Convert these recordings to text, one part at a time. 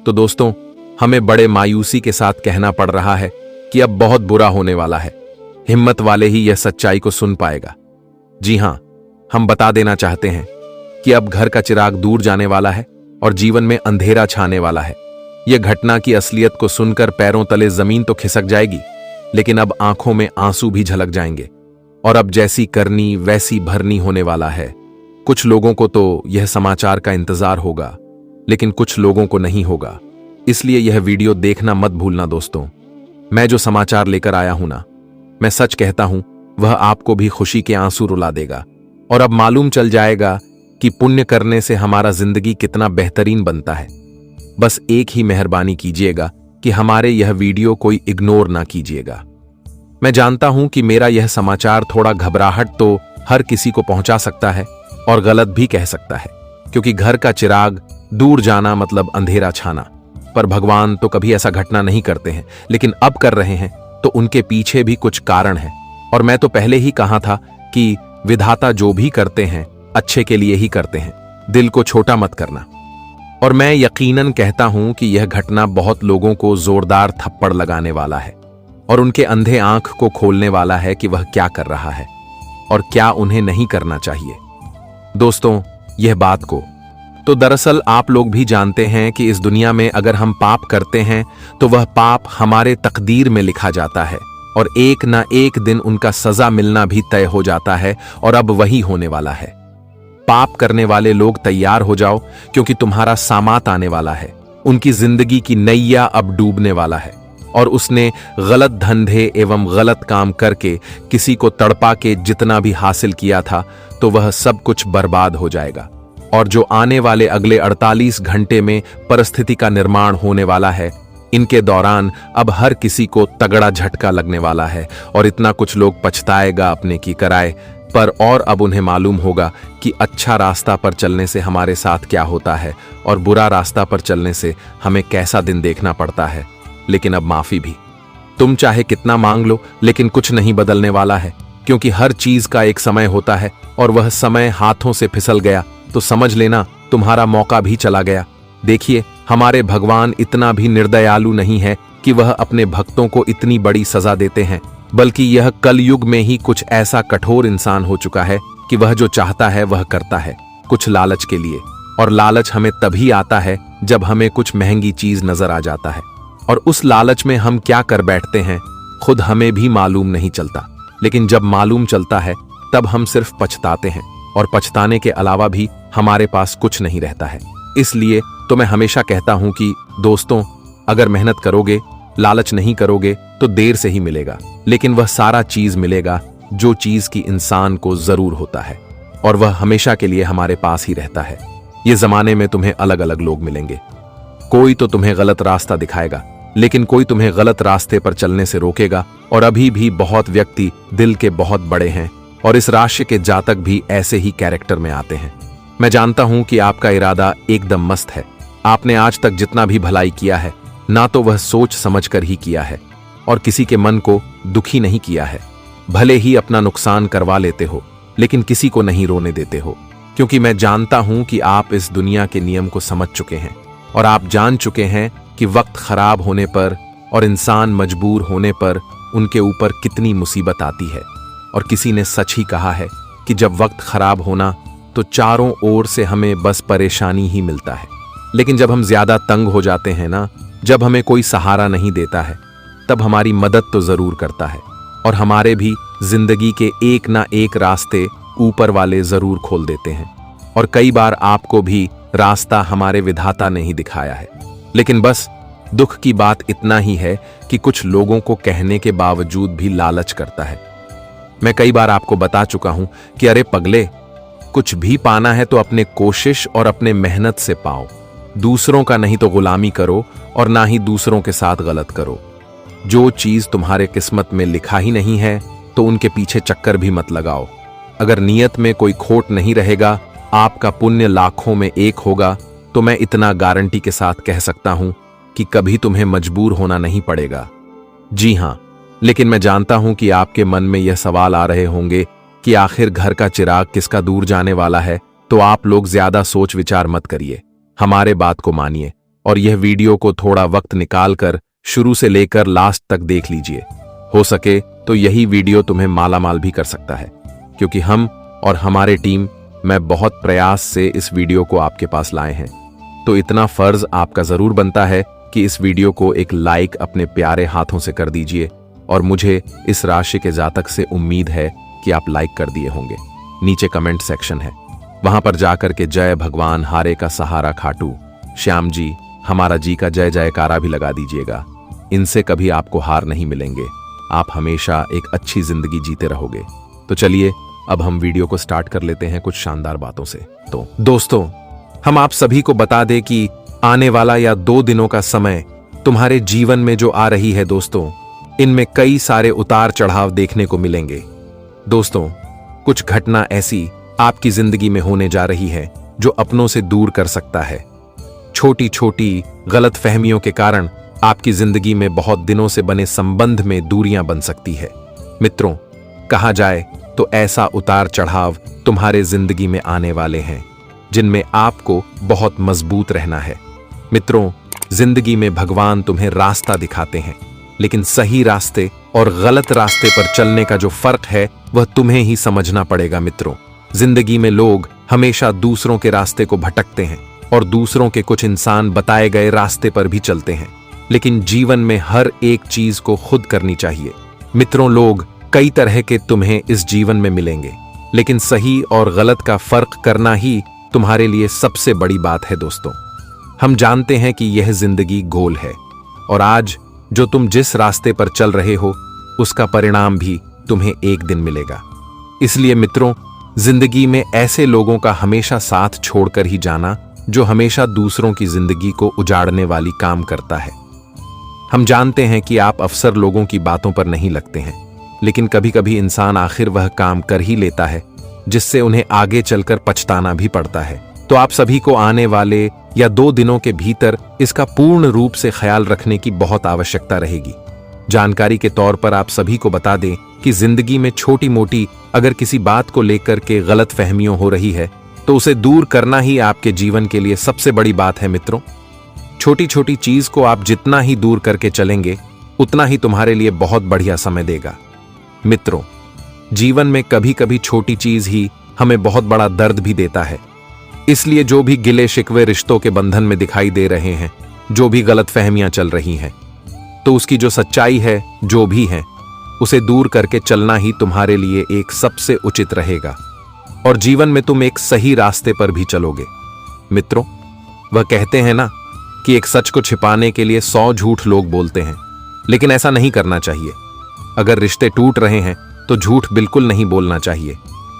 तो दोस्तों, हमें बड़े मायूसी के साथ कहना पड़ रहा है कि अब बहुत बुरा होने वाला है। हिम्मत वाले ही यह सच्चाई को सुन पाएगा। जी हां, हम बता देना चाहते हैं कि अब घर का चिराग दूर जाने वाला है और जीवन में अंधेरा छाने वाला है। यह घटना की असलियत को सुनकर पैरों तले जमीन तो खिसक जाएगी, लेकिन अब आंखों में आंसू भी झलक जाएंगे। और अब जैसी करनी वैसी भरनी होने वाला है। कुछ लोगों को तो यह समाचार का इंतजार होगा, लेकिन कुछ लोगों को नहीं होगा। इसलिए यह वीडियो देखना मत भूलना दोस्तों। मैं जो समाचार लेकर आया हूं ना, मैं सच कहता हूं, वह आपको भी खुशी के आंसू रुला देगा। और अब मालूम चल जाएगा कि पुण्य करने से हमारा जिंदगी कितना बेहतरीन बनता है। बस एक ही मेहरबानी कीजिएगा कि हमारे यह वीडियो कोई इग्नोर ना कीजिएगा। मैं जानता हूं कि मेरा यह समाचार थोड़ा घबराहट तो हर किसी को पहुंचा सकता है और गलत भी कह सकता है, क्योंकि घर का चिराग दूर जाना मतलब अंधेरा छाना। पर भगवान तो कभी ऐसा घटना नहीं करते हैं, लेकिन अब कर रहे हैं तो उनके पीछे भी कुछ कारण है। और मैं तो पहले ही कहा था कि विधाता जो भी करते हैं अच्छे के लिए ही करते हैं, दिल को छोटा मत करना। और मैं यकीनन कहता हूं कि यह घटना बहुत लोगों को जोरदार थप्पड़ लगाने वाला है और उनके अंधे आंख को खोलने वाला है कि वह क्या कर रहा है और क्या उन्हें नहीं करना चाहिए। दोस्तों, यह बात को तो दरअसल आप लोग भी जानते हैं कि इस दुनिया में अगर हम पाप करते हैं तो वह पाप हमारे तकदीर में लिखा जाता है और एक ना एक दिन उनका सजा मिलना भी तय हो जाता है। और अब वही होने वाला है। पाप करने वाले लोग तैयार हो जाओ, क्योंकि तुम्हारा सामात आने वाला है। उनकी जिंदगी की नैया अब डूबने वाला है और उसने गलत धंधे एवं गलत काम करके किसी को तड़पा के जितना भी हासिल किया था, तो वह सब कुछ बर्बाद हो जाएगा। और जो आने वाले अगले 48 घंटे में परिस्थिति का निर्माण होने वाला है, इनके दौरान अब हर किसी को तगड़ा झटका लगने वाला है और इतना कुछ लोग पछताएगा अपने की कराए पर। और अब उन्हें मालूम होगा कि अच्छा रास्ता पर चलने से हमारे साथ क्या होता है और बुरा रास्ता पर चलने से हमें कैसा दिन देखना पड़ता है। लेकिन अब माफी भी तुम चाहे कितना मांग लो, लेकिन कुछ नहीं बदलने वाला है, क्योंकि हर चीज का एक समय होता है और वह समय हाथों से फिसल गया तो समझ लेना तुम्हारा मौका भी चला गया। देखिए, हमारे भगवान इतना भी निर्दयालु नहीं है कि वह अपने भक्तों को इतनी बड़ी सजा देते हैं, बल्कि यह कलयुग में ही कुछ ऐसा कठोर इंसान हो चुका है कि वह जो चाहता है वह करता है, कुछ लालच के लिए। और लालच हमें तभी आता है जब हमें कुछ महंगी चीज नजर आ जाता है, और उस लालच में हम क्या कर बैठते हैं खुद हमें भी मालूम नहीं चलता। लेकिन जब मालूम चलता है तब हम सिर्फ पछताते हैं, और पछताने के अलावा भी हमारे पास कुछ नहीं रहता है। इसलिए तो मैं हमेशा कहता हूं कि दोस्तों, अगर मेहनत करोगे, लालच नहीं करोगे तो देर से ही मिलेगा, लेकिन वह सारा चीज मिलेगा जो चीज की इंसान को जरूर होता है, और वह हमेशा के लिए हमारे पास ही रहता है। ये जमाने में तुम्हें अलग अलग लोग मिलेंगे। कोई तो तुम्हें गलत रास्ता दिखाएगा, लेकिन कोई तुम्हें गलत रास्ते पर चलने से रोकेगा। और अभी भी बहुत व्यक्ति दिल के बहुत बड़े हैं, और इस राशि के जातक भी ऐसे ही कैरेक्टर में आते हैं। मैं जानता हूं कि आपका इरादा एकदम मस्त है। आपने आज तक जितना भी भलाई किया है, ना तो वह सोच समझकर ही किया है और किसी के मन को दुखी नहीं किया है। भले ही अपना नुकसान करवा लेते हो, लेकिन किसी को नहीं रोने देते हो, क्योंकि मैं जानता हूं कि आप इस दुनिया के नियम को समझ चुके हैं और आप जान चुके हैं कि वक्त खराब होने पर और इंसान मजबूर होने पर उनके ऊपर कितनी मुसीबत आती है। और किसी ने सच ही कहा है कि जब वक्त खराब होना तो चारों ओर से हमें बस परेशानी ही मिलता है, लेकिन जब हम ज्यादा तंग हो जाते हैं ना, जब हमें कोई सहारा नहीं देता है, तब हमारी मदद तो जरूर करता है। और हमारे भी जिंदगी के एक ना एक रास्ते ऊपर वाले जरूर खोल देते हैं। और कई बार आपको भी रास्ता हमारे विधाता ने ही दिखाया है। लेकिन बस दुख की बात इतना ही है कि कुछ लोगों को कहने के बावजूद भी लालच करता है। मैं कई बार आपको बता चुका हूं कि अरे पगले, कुछ भी पाना है तो अपने कोशिश और अपने मेहनत से पाओ। दूसरों का नहीं तो गुलामी करो और ना ही दूसरों के साथ गलत करो। जो चीज तुम्हारे किस्मत में लिखा ही नहीं है तो उनके पीछे चक्कर भी मत लगाओ। अगर नियत में कोई खोट नहीं रहेगा, आपका पुण्य लाखों में एक होगा, तो मैं इतना गारंटी के साथ कह सकता हूं कि कभी तुम्हें मजबूर होना नहीं पड़ेगा। जी हां, लेकिन मैं जानता हूं कि आपके मन में यह सवाल आ रहे होंगे कि आखिर घर का चिराग किसका दूर जाने वाला है। तो आप लोग ज्यादा सोच विचार मत करिए, हमारे बात को मानिए और यह वीडियो को थोड़ा वक्त निकालकर शुरू से लेकर लास्ट तक देख लीजिए। हो सके तो यही वीडियो तुम्हें मालामाल भी कर सकता है, क्योंकि हम और हमारे टीम मैं बहुत प्रयास से इस वीडियो को आपके पास लाए हैं। तो इतना फर्ज आपका जरूर बनता है कि इस वीडियो को एक लाइक अपने प्यारे हाथों से कर दीजिए, और मुझे इस राशि के जातक से उम्मीद है कि आप लाइक कर दिए होंगे। नीचे कमेंट सेक्शन है, वहां पर जाकर के जय भगवान हारे का सहारा खाटू श्याम जी हमारा जी का जय जयकारा भी लगा दीजिएगा। इनसे कभी आपको हार नहीं मिलेंगे, आप हमेशा एक अच्छी जिंदगी जीते रहोगे। तो चलिए अब हम वीडियो को स्टार्ट कर लेते हैं कुछ शानदार बातों से। तो दोस्तों, हम आप सभी को बता दें कि आने वाला या 2 दिनों का समय तुम्हारे जीवन में जो आ रही है दोस्तों, इनमें कई सारे उतार चढ़ाव देखने को मिलेंगे। दोस्तों, कुछ घटना ऐसी आपकी जिंदगी में होने जा रही है जो अपनों से दूर कर सकता है। छोटी छोटी गलत फहमियों के कारण आपकी जिंदगी में बहुत दिनों से बने संबंध में दूरियां बन सकती है। मित्रों, कहा जाए तो ऐसा उतार चढ़ाव तुम्हारे जिंदगी में आने वाले हैं जिनमें आपको बहुत मजबूत रहना है। मित्रों, जिंदगी में भगवान तुम्हें रास्ता दिखाते हैं, लेकिन सही रास्ते और गलत रास्ते पर चलने का जो फर्क है वह तुम्हें ही समझना पड़ेगा। मित्रों, जिंदगी में लोग हमेशा दूसरों के रास्ते को भटकते हैं और दूसरों के कुछ इंसान बताए गए रास्ते पर भी चलते हैं, लेकिन जीवन में हर एक चीज को खुद करनी चाहिए। मित्रों, लोग कई तरह के तुम्हें इस जीवन में मिलेंगे, लेकिन सही और गलत का फर्क करना ही तुम्हारे लिए सबसे बड़ी बात है। दोस्तों, हम जानते हैं कि यह जिंदगी गोल है और आज जो तुम जिस रास्ते पर चल रहे हो उसका परिणाम भी तुम्हें एक दिन मिलेगा। इसलिए मित्रों, जिंदगी में ऐसे लोगों का हमेशा साथ छोड़कर ही जाना जो हमेशा दूसरों की जिंदगी को उजाड़ने वाली काम करता है। हम जानते हैं कि आप अक्सर लोगों की बातों पर नहीं लगते हैं, लेकिन कभी कभी इंसान आखिर वह काम कर ही लेता है जिससे उन्हें आगे चलकर पछताना भी पड़ता है। तो आप सभी को आने वाले या 2 दिनों के भीतर इसका पूर्ण रूप से ख्याल रखने की बहुत आवश्यकता रहेगी। जानकारी के तौर पर आप सभी को बता दें कि जिंदगी में छोटी मोटी अगर किसी बात को लेकर के गलत फहमियों हो रही है तो उसे दूर करना ही आपके जीवन के लिए सबसे बड़ी बात है। मित्रों, छोटी छोटी चीज को आप जितना ही दूर करके चलेंगे उतना ही तुम्हारे लिए बहुत बढ़िया समय देगा। मित्रों, जीवन में कभी कभी छोटी चीज ही हमें बहुत बड़ा दर्द भी देता है। इसलिए जो भी गिले शिकवे रिश्तों के बंधन में दिखाई दे रहे हैं, जो भी गलत फहमियां चल रही हैं, तो उसकी जो सच्चाई है, जो भी है, उसे दूर करके चलना ही तुम्हारे लिए एक सबसे उचित रहेगा और जीवन में तुम एक सही रास्ते पर भी चलोगे। मित्रों, वह कहते हैं ना कि एक सच को छिपाने के लिए 100 झूठ लोग बोलते हैं, लेकिन ऐसा नहीं करना चाहिए। अगर रिश्ते टूट रहे हैं तो झूठ बिल्कुल नहीं बोलना चाहिए,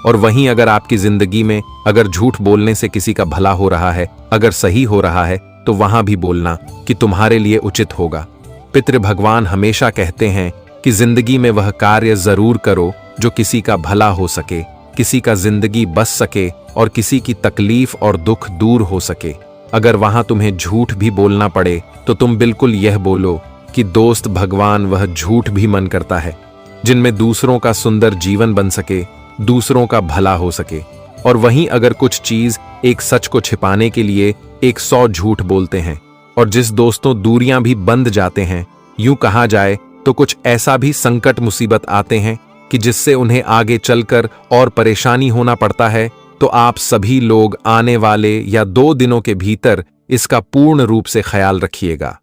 और वहीं अगर आपकी जिंदगी में अगर झूठ बोलने से किसी का भला हो रहा है, अगर सही हो रहा है, तो वहां भी बोलना कि तुम्हारे लिए उचित होगा। पितृ भगवान हमेशा कहते हैं कि जिंदगी में वह कार्य जरूर करो जो किसी का भला हो सके, किसी का जिंदगी बच सके और किसी की तकलीफ और दुख दूर हो सके। अगर वहां तुम्हें झूठ भी बोलना पड़े तो तुम बिल्कुल यह बोलो कि दोस्त भगवान वह झूठ भी मन करता है जिनमें दूसरों का सुंदर जीवन बन सके, दूसरों का भला हो सके। और वहीं अगर कुछ चीज एक सच को छिपाने के लिए 100 झूठ बोलते हैं और जिस दोस्तों दूरियां भी बंध जाते हैं, यूं कहा जाए तो कुछ ऐसा भी संकट मुसीबत आते हैं कि जिससे उन्हें आगे चलकर और परेशानी होना पड़ता है, तो आप सभी लोग आने वाले या 2 दिनों के भीतर इसका पूर्ण रूप से ख्याल रखिएगा।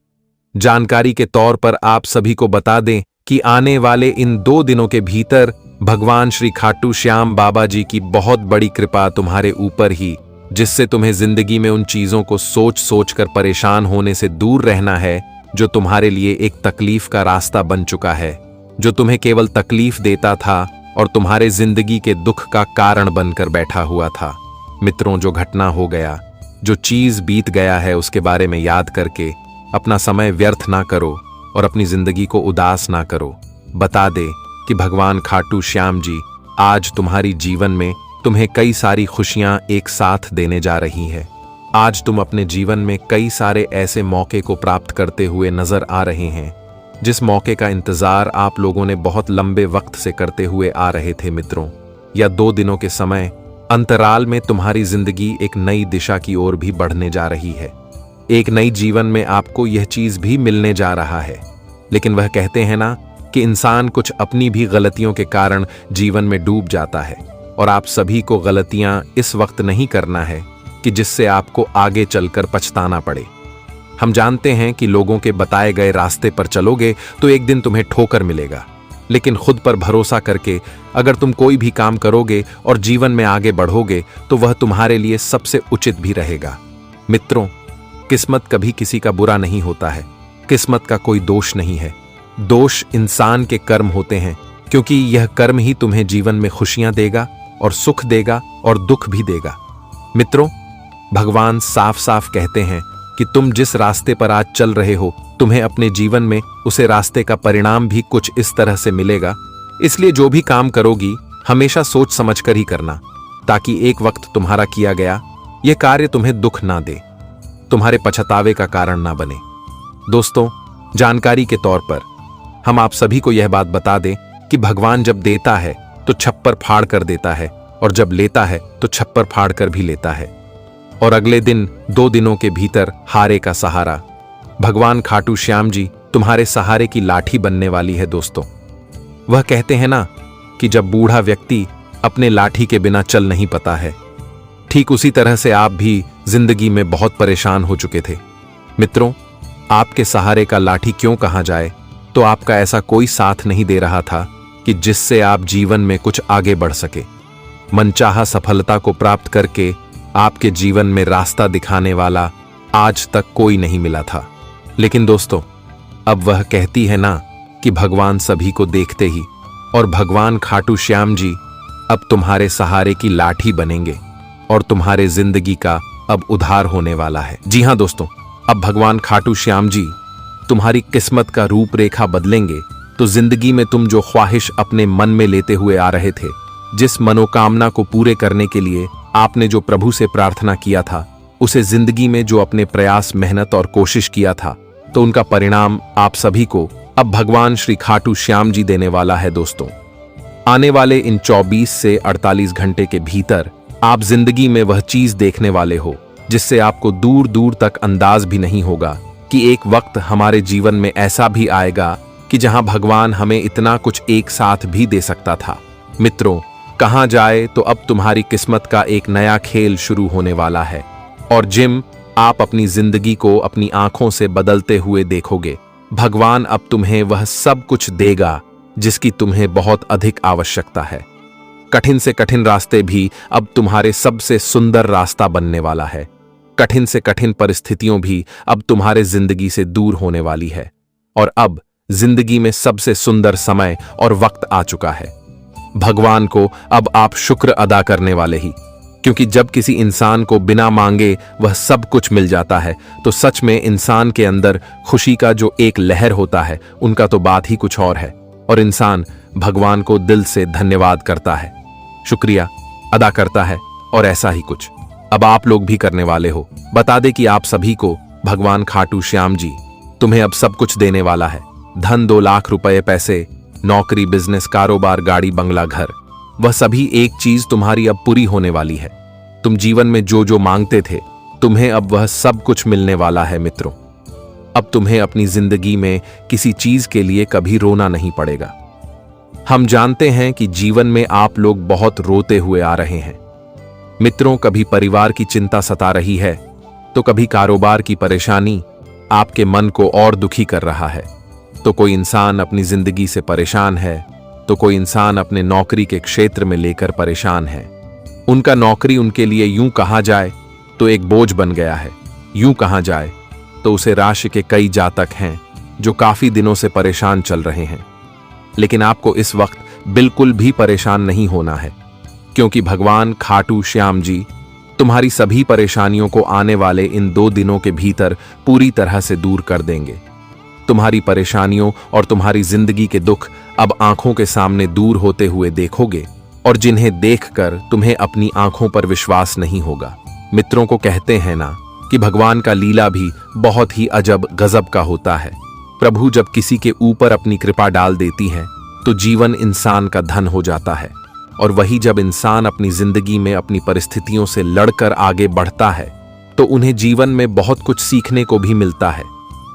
जानकारी के तौर पर आप सभी को बता दें कि आने वाले इन 2 दिनों के भीतर भगवान श्री खाटू श्याम बाबा जी की बहुत बड़ी कृपा तुम्हारे ऊपर ही, जिससे तुम्हें जिंदगी में उन चीजों को सोच सोच कर परेशान होने से दूर रहना है जो तुम्हारे लिए एक तकलीफ का रास्ता बन चुका है, जो तुम्हें केवल तकलीफ देता था और तुम्हारे जिंदगी के दुख का कारण बनकर बैठा हुआ था। मित्रों, जो घटना हो गया, जो चीज बीत गया है, उसके बारे में याद करके अपना समय व्यर्थ ना करो और अपनी जिंदगी को उदास ना करो। बता दे कि भगवान खाटू श्याम जी आज तुम्हारी जीवन में तुम्हें कई सारी खुशियां एक साथ देने जा रही हैं। आज तुम अपने जीवन में कई सारे ऐसे मौके को प्राप्त करते हुए नजर आ रहे हैं जिस मौके का इंतजार आप लोगों ने बहुत लंबे वक्त से करते हुए आ रहे थे। मित्रों, या 2 दिनों के समय अंतराल में तुम्हारी जिंदगी एक नई दिशा की ओर भी बढ़ने जा रही है। एक नई जीवन में आपको यह चीज भी मिलने जा रहा है। लेकिन वह कहते हैं ना कि इंसान कुछ अपनी भी गलतियों के कारण जीवन में डूब जाता है, और आप सभी को गलतियां इस वक्त नहीं करना है कि जिससे आपको आगे चलकर पछताना पड़े। हम जानते हैं कि लोगों के बताए गए रास्ते पर चलोगे तो एक दिन तुम्हें ठोकर मिलेगा, लेकिन खुद पर भरोसा करके अगर तुम कोई भी काम करोगे और जीवन में आगे बढ़ोगे तो वह तुम्हारे लिए सबसे उचित भी रहेगा। मित्रों, किस्मत कभी किसी का बुरा नहीं होता है। किस्मत का कोई दोष नहीं है। दोष इंसान के कर्म होते हैं, क्योंकि यह कर्म ही तुम्हें जीवन में खुशियां देगा और सुख देगा और दुख भी देगा। मित्रों, भगवान साफ साफ कहते हैं कि तुम जिस रास्ते पर आज चल रहे हो, तुम्हें अपने जीवन में उसे रास्ते का परिणाम भी कुछ इस तरह से मिलेगा। इसलिए जो भी काम करोगी हमेशा सोच समझकर ही करना, ताकि एक वक्त तुम्हारा किया गया यह कार्य तुम्हें दुख ना दे, तुम्हारे पछतावे का कारण ना बने। दोस्तों, जानकारी के तौर पर हम आप सभी को यह बात बता दें कि भगवान जब देता है तो छप्पर फाड़ कर देता है, और जब लेता है तो छप्पर फाड़ कर भी लेता है। और अगले दिन 2 दिनों के भीतर हारे का सहारा, भगवान खाटू श्याम जी तुम्हारे सहारे की लाठी बनने वाली है। दोस्तों, वह कहते हैं ना कि जब बूढ़ा व्यक्ति अपने लाठी के बिना चल नहीं पाता है, ठीक उसी तरह से आप भी जिंदगी में बहुत परेशान हो चुके थे। मित्रों, आपके सहारे का लाठी क्यों कहा जाए, तो आपका ऐसा कोई साथ नहीं दे रहा था कि जिससे आप जीवन में कुछ आगे बढ़ सके। मनचाहा सफलता को प्राप्त करके आपके जीवन में रास्ता दिखाने वाला आज तक कोई नहीं मिला था। लेकिन दोस्तों, अब वह कहती है ना कि भगवान सभी को देखते ही, और भगवान खाटू श्याम जी अब तुम्हारे सहारे की लाठी बनेंगे और तुम्हारे जिंदगी का अब उद्धार होने वाला है। जी हां दोस्तों, अब भगवान खाटू श्याम जी तुम्हारी किस्मत का रूपरेखा बदलेंगे। तो जिंदगी में तुम जो ख्वाहिश अपने मन में लेते हुए आ रहे थे, जिस मनोकामना को पूरे करने के लिए आपने जो प्रभु से प्रार्थना किया था, उसे जिंदगी में जो अपने प्रयास, मेहनत और कोशिश किया था, तो उनका परिणाम आप सभी को अब भगवान श्री खाटू श्याम जी देने वाला है। दोस्तों, आने वाले इन 24 से 48 घंटे के भीतर आप जिंदगी में वह चीज देखने वाले हो जिससे आपको दूर दूर तक अंदाज भी नहीं होगा कि एक वक्त हमारे जीवन में ऐसा भी आएगा कि जहां भगवान हमें इतना कुछ एक साथ भी दे सकता था। मित्रों, कहां जाए तो अब तुम्हारी किस्मत का एक नया खेल शुरू होने वाला है, और जिम आप अपनी जिंदगी को अपनी आंखों से बदलते हुए देखोगे। भगवान अब तुम्हें वह सब कुछ देगा जिसकी तुम्हें बहुत अधिक आवश्यकता है। कठिन से कठिन रास्ते भी अब तुम्हारे सबसे सुंदर रास्ता बनने वाला है। कठिन से कठिन परिस्थितियों भी अब तुम्हारे जिंदगी से दूर होने वाली है, और अब जिंदगी में सबसे सुंदर समय और वक्त आ चुका है। भगवान को अब आप शुक्र अदा करने वाले ही, क्योंकि जब किसी इंसान को बिना मांगे वह सब कुछ मिल जाता है तो सच में इंसान के अंदर खुशी का जो एक लहर होता है, उनका तो बात ही कुछ और है, और इंसान भगवान को दिल से धन्यवाद करता है, शुक्रिया अदा करता है, और ऐसा ही कुछ अब आप लोग भी करने वाले हो। बता दे कि आप सभी को भगवान खाटू श्याम जी तुम्हें अब सब कुछ देने वाला है। धन, 2 लाख रुपए, पैसे, नौकरी, बिजनेस, कारोबार, गाड़ी, बंगला, घर, वह सभी एक चीज तुम्हारी अब पूरी होने वाली है। तुम जीवन में जो जो मांगते थे, तुम्हें अब वह सब कुछ मिलने वाला है। मित्रों, अब तुम्हें अपनी जिंदगी में किसी चीज के लिए कभी रोना नहीं पड़ेगा। हम जानते हैं कि जीवन में आप लोग बहुत रोते हुए आ रहे हैं। मित्रों, कभी परिवार की चिंता सता रही है, तो कभी कारोबार की परेशानी आपके मन को और दुखी कर रहा है, तो कोई इंसान अपनी जिंदगी से परेशान है, तो कोई इंसान अपने नौकरी के क्षेत्र में लेकर परेशान है। उनका नौकरी उनके लिए यूं कहा जाए तो एक बोझ बन गया है, यूं कहा जाए तो उसे राशि के कई जातक हैं जो काफी दिनों से परेशान चल रहे हैं। लेकिन आपको इस वक्त बिल्कुल भी परेशान नहीं होना है, क्योंकि भगवान खाटू श्याम जी तुम्हारी सभी परेशानियों को आने वाले इन 2 दिनों के भीतर पूरी तरह से दूर कर देंगे। तुम्हारी परेशानियों और तुम्हारी जिंदगी के दुख अब आंखों के सामने दूर होते हुए देखोगे, और जिन्हें देखकर तुम्हें अपनी आंखों पर विश्वास नहीं होगा। मित्रों, को कहते हैं ना कि भगवान का लीला भी बहुत ही अजब गजब का होता है। प्रभु जब किसी के ऊपर अपनी कृपा डाल देती है तो जीवन इंसान का धन हो जाता है, और वही जब इंसान अपनी जिंदगी में अपनी परिस्थितियों से लड़कर आगे बढ़ता है तो उन्हें जीवन में बहुत कुछ सीखने को भी मिलता है।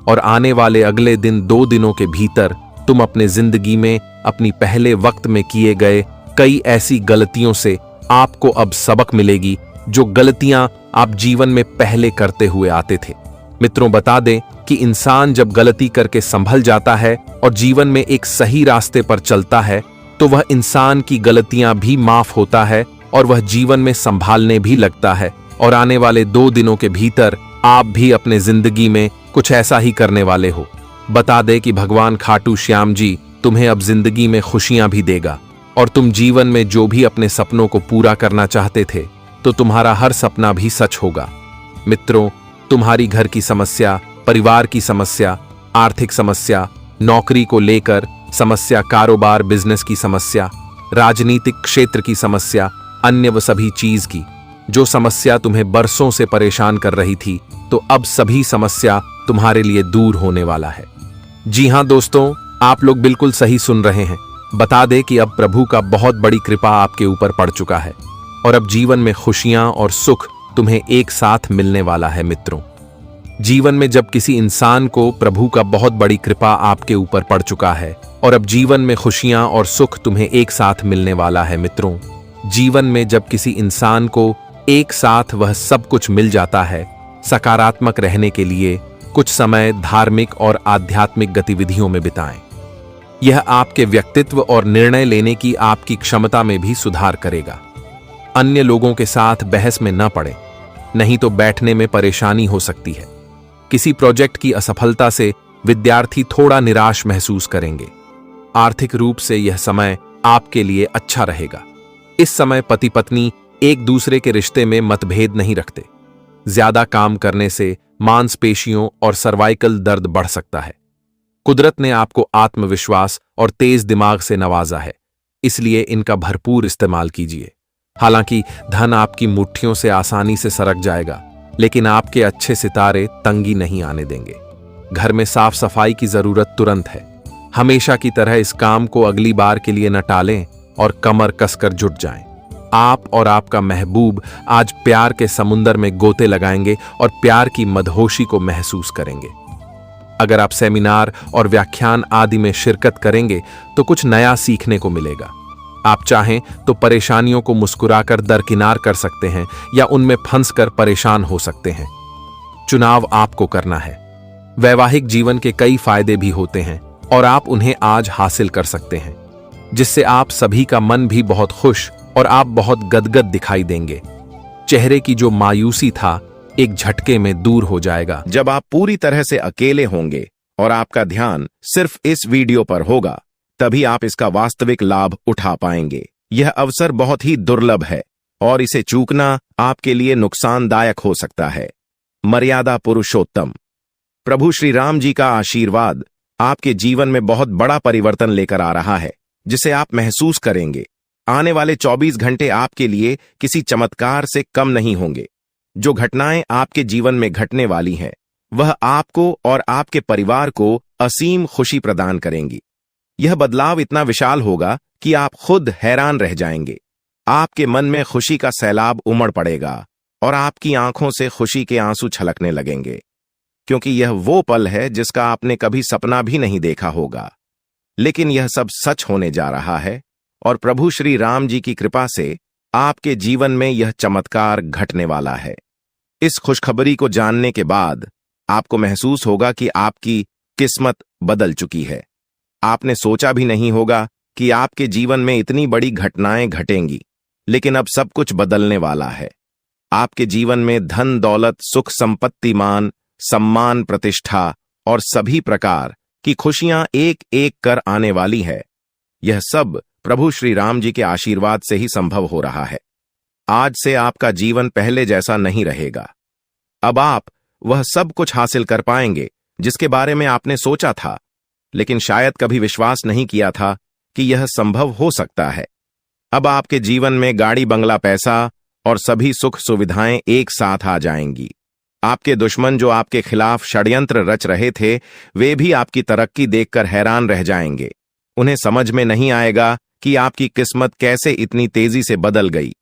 और आने वाले अगले दिन 2 दिनों के भीतर तुम अपने जिंदगी में अपनी पहले वक्त में किए गए कई ऐसी गलतियों से आपको अब सबक मिलेगी, जो गलतियां आप जीवन में पहले करते हुए आते थे। मित्रों, बता दें कि इंसान जब गलती करके संभल जाता है और जीवन में एक सही रास्ते पर चलता है, तो वह इंसान की गलतियां भी माफ होता है और वह जीवन में संभालने भी लगता है। और आने वाले 2 दिनों के भीतर आप भी अपने जिंदगी में कुछ ऐसा ही करने वाले हो। बता दे कि भगवान खाटू श्याम जी तुम्हें अब जिंदगी में खुशियां भी देगा और तुम जीवन में जो भी अपने सपनों को पूरा करना चाहते थे, तो तुम्हारा हर सपना भी सच होगा। मित्रों, तुम्हारी घर की समस्या, परिवार की समस्या, आर्थिक समस्या, नौकरी को लेकर समस्या, कारोबार बिजनेस की समस्या, राजनीतिक क्षेत्र की समस्या, अन्य व सभी चीज की जो समस्या तुम्हें बरसों से परेशान कर रही थी, तो अब सभी समस्या तुम्हारे लिए दूर होने वाला है। जी हां दोस्तों, आप लोग बिल्कुल सही सुन रहे हैं। बता दे कि अब प्रभु का बहुत बड़ी कृपा आपके ऊपर पड़ चुका है और अब जीवन में खुशियां और सुख तुम्हें एक साथ मिलने वाला है। मित्रों, जीवन में जब किसी इंसान को प्रभु का बहुत बड़ी कृपा आपके ऊपर पड़ चुका है और अब जीवन में खुशियां और सुख तुम्हें एक साथ मिलने वाला है। मित्रों, जीवन में जब किसी इंसान को एक साथ वह सब कुछ मिल जाता है, सकारात्मक रहने के लिए कुछ समय धार्मिक और आध्यात्मिक गतिविधियों में बिताएं। यह आपके व्यक्तित्व और निर्णय लेने की आपकी क्षमता में भी सुधार करेगा। अन्य लोगों के साथ बहस में न पड़ें, नहीं तो बैठने में परेशानी हो सकती है। किसी प्रोजेक्ट की असफलता से विद्यार्थी थोड़ा निराश महसूस करेंगे। आर्थिक रूप से यह समय आपके लिए अच्छा रहेगा। इस समय पति पत्नी एक दूसरे के रिश्ते में मतभेद नहीं रखते। ज्यादा काम करने से मांसपेशियों और सर्वाइकल दर्द बढ़ सकता है। कुदरत ने आपको आत्मविश्वास और तेज दिमाग से नवाजा है, इसलिए इनका भरपूर इस्तेमाल कीजिए। हालांकि धन आपकी मुट्ठियों से आसानी से सरक जाएगा, लेकिन आपके अच्छे सितारे तंगी नहीं आने देंगे। घर में साफ सफाई की जरूरत तुरंत है। हमेशा की तरह इस काम को अगली बार के लिए न टालें और कमर कसकर जुट जाएं। आप और आपका महबूब आज प्यार के समुंदर में गोते लगाएंगे और प्यार की मदहोशी को महसूस करेंगे। अगर आप सेमिनार और व्याख्यान आदि में शिरकत करेंगे तो कुछ नया सीखने को मिलेगा। आप चाहें तो परेशानियों को मुस्कुराकर दरकिनार कर सकते हैं या उनमें फंसकर परेशान हो सकते हैं। चुनाव आपको करना है। वैवाहिक जीवन के कई फायदे भी होते हैं और आप उन्हें आज हासिल कर सकते हैं, जिससे आप सभी का मन भी बहुत खुश और आप बहुत गदगद दिखाई देंगे। चेहरे की जो मायूसी था एक झटके में दूर हो जाएगा जब आप पूरी तरह से अकेले होंगे और आपका ध्यान सिर्फ इस वीडियो पर होगा। तभी आप इसका वास्तविक लाभ उठा पाएंगे। यह अवसर बहुत ही दुर्लभ है और इसे चूकना आपके लिए नुकसानदायक हो सकता है। मर्यादा पुरुषोत्तम प्रभु श्री राम जी का आशीर्वाद आपके जीवन में बहुत बड़ा परिवर्तन लेकर आ रहा है, जिसे आप महसूस करेंगे। आने वाले 24 घंटे आपके लिए किसी चमत्कार से कम नहीं होंगे। जो घटनाएं आपके जीवन में घटने वाली हैं, वह आपको और आपके परिवार को असीम खुशी प्रदान करेंगी। यह बदलाव इतना विशाल होगा कि आप खुद हैरान रह जाएंगे। आपके मन में खुशी का सैलाब उमड़ पड़ेगा और आपकी आंखों से खुशी के आंसू छलकने लगेंगे, क्योंकि यह वो पल है जिसका आपने कभी सपना भी नहीं देखा होगा। लेकिन यह सब सच होने जा रहा है और प्रभु श्री राम जी की कृपा से आपके जीवन में यह चमत्कार घटने वाला है। इस खुशखबरी को जानने के बाद आपको महसूस होगा कि आपकी किस्मत बदल चुकी है। आपने सोचा भी नहीं होगा कि आपके जीवन में इतनी बड़ी घटनाएं घटेंगी, लेकिन अब सब कुछ बदलने वाला है। आपके जीवन में धन दौलत, सुख संपत्ति, मान सम्मान, प्रतिष्ठा और सभी प्रकार की खुशियां एक एक कर आने वाली है। यह सब प्रभु श्री राम जी के आशीर्वाद से ही संभव हो रहा है। आज से आपका जीवन पहले जैसा नहीं रहेगा। अब आप वह सब कुछ हासिल कर पाएंगे जिसके बारे में आपने सोचा था, लेकिन शायद कभी विश्वास नहीं किया था कि यह संभव हो सकता है। अब आपके जीवन में गाड़ी, बंगला, पैसा और सभी सुख सुविधाएं एक साथ आ जाएंगी। आपके दुश्मन जो आपके खिलाफ षड्यंत्र रच रहे थे, वे भी आपकी तरक्की देखकर हैरान रह जाएंगे। उन्हें समझ में नहीं आएगा कि आपकी किस्मत कैसे इतनी तेजी से बदल गई।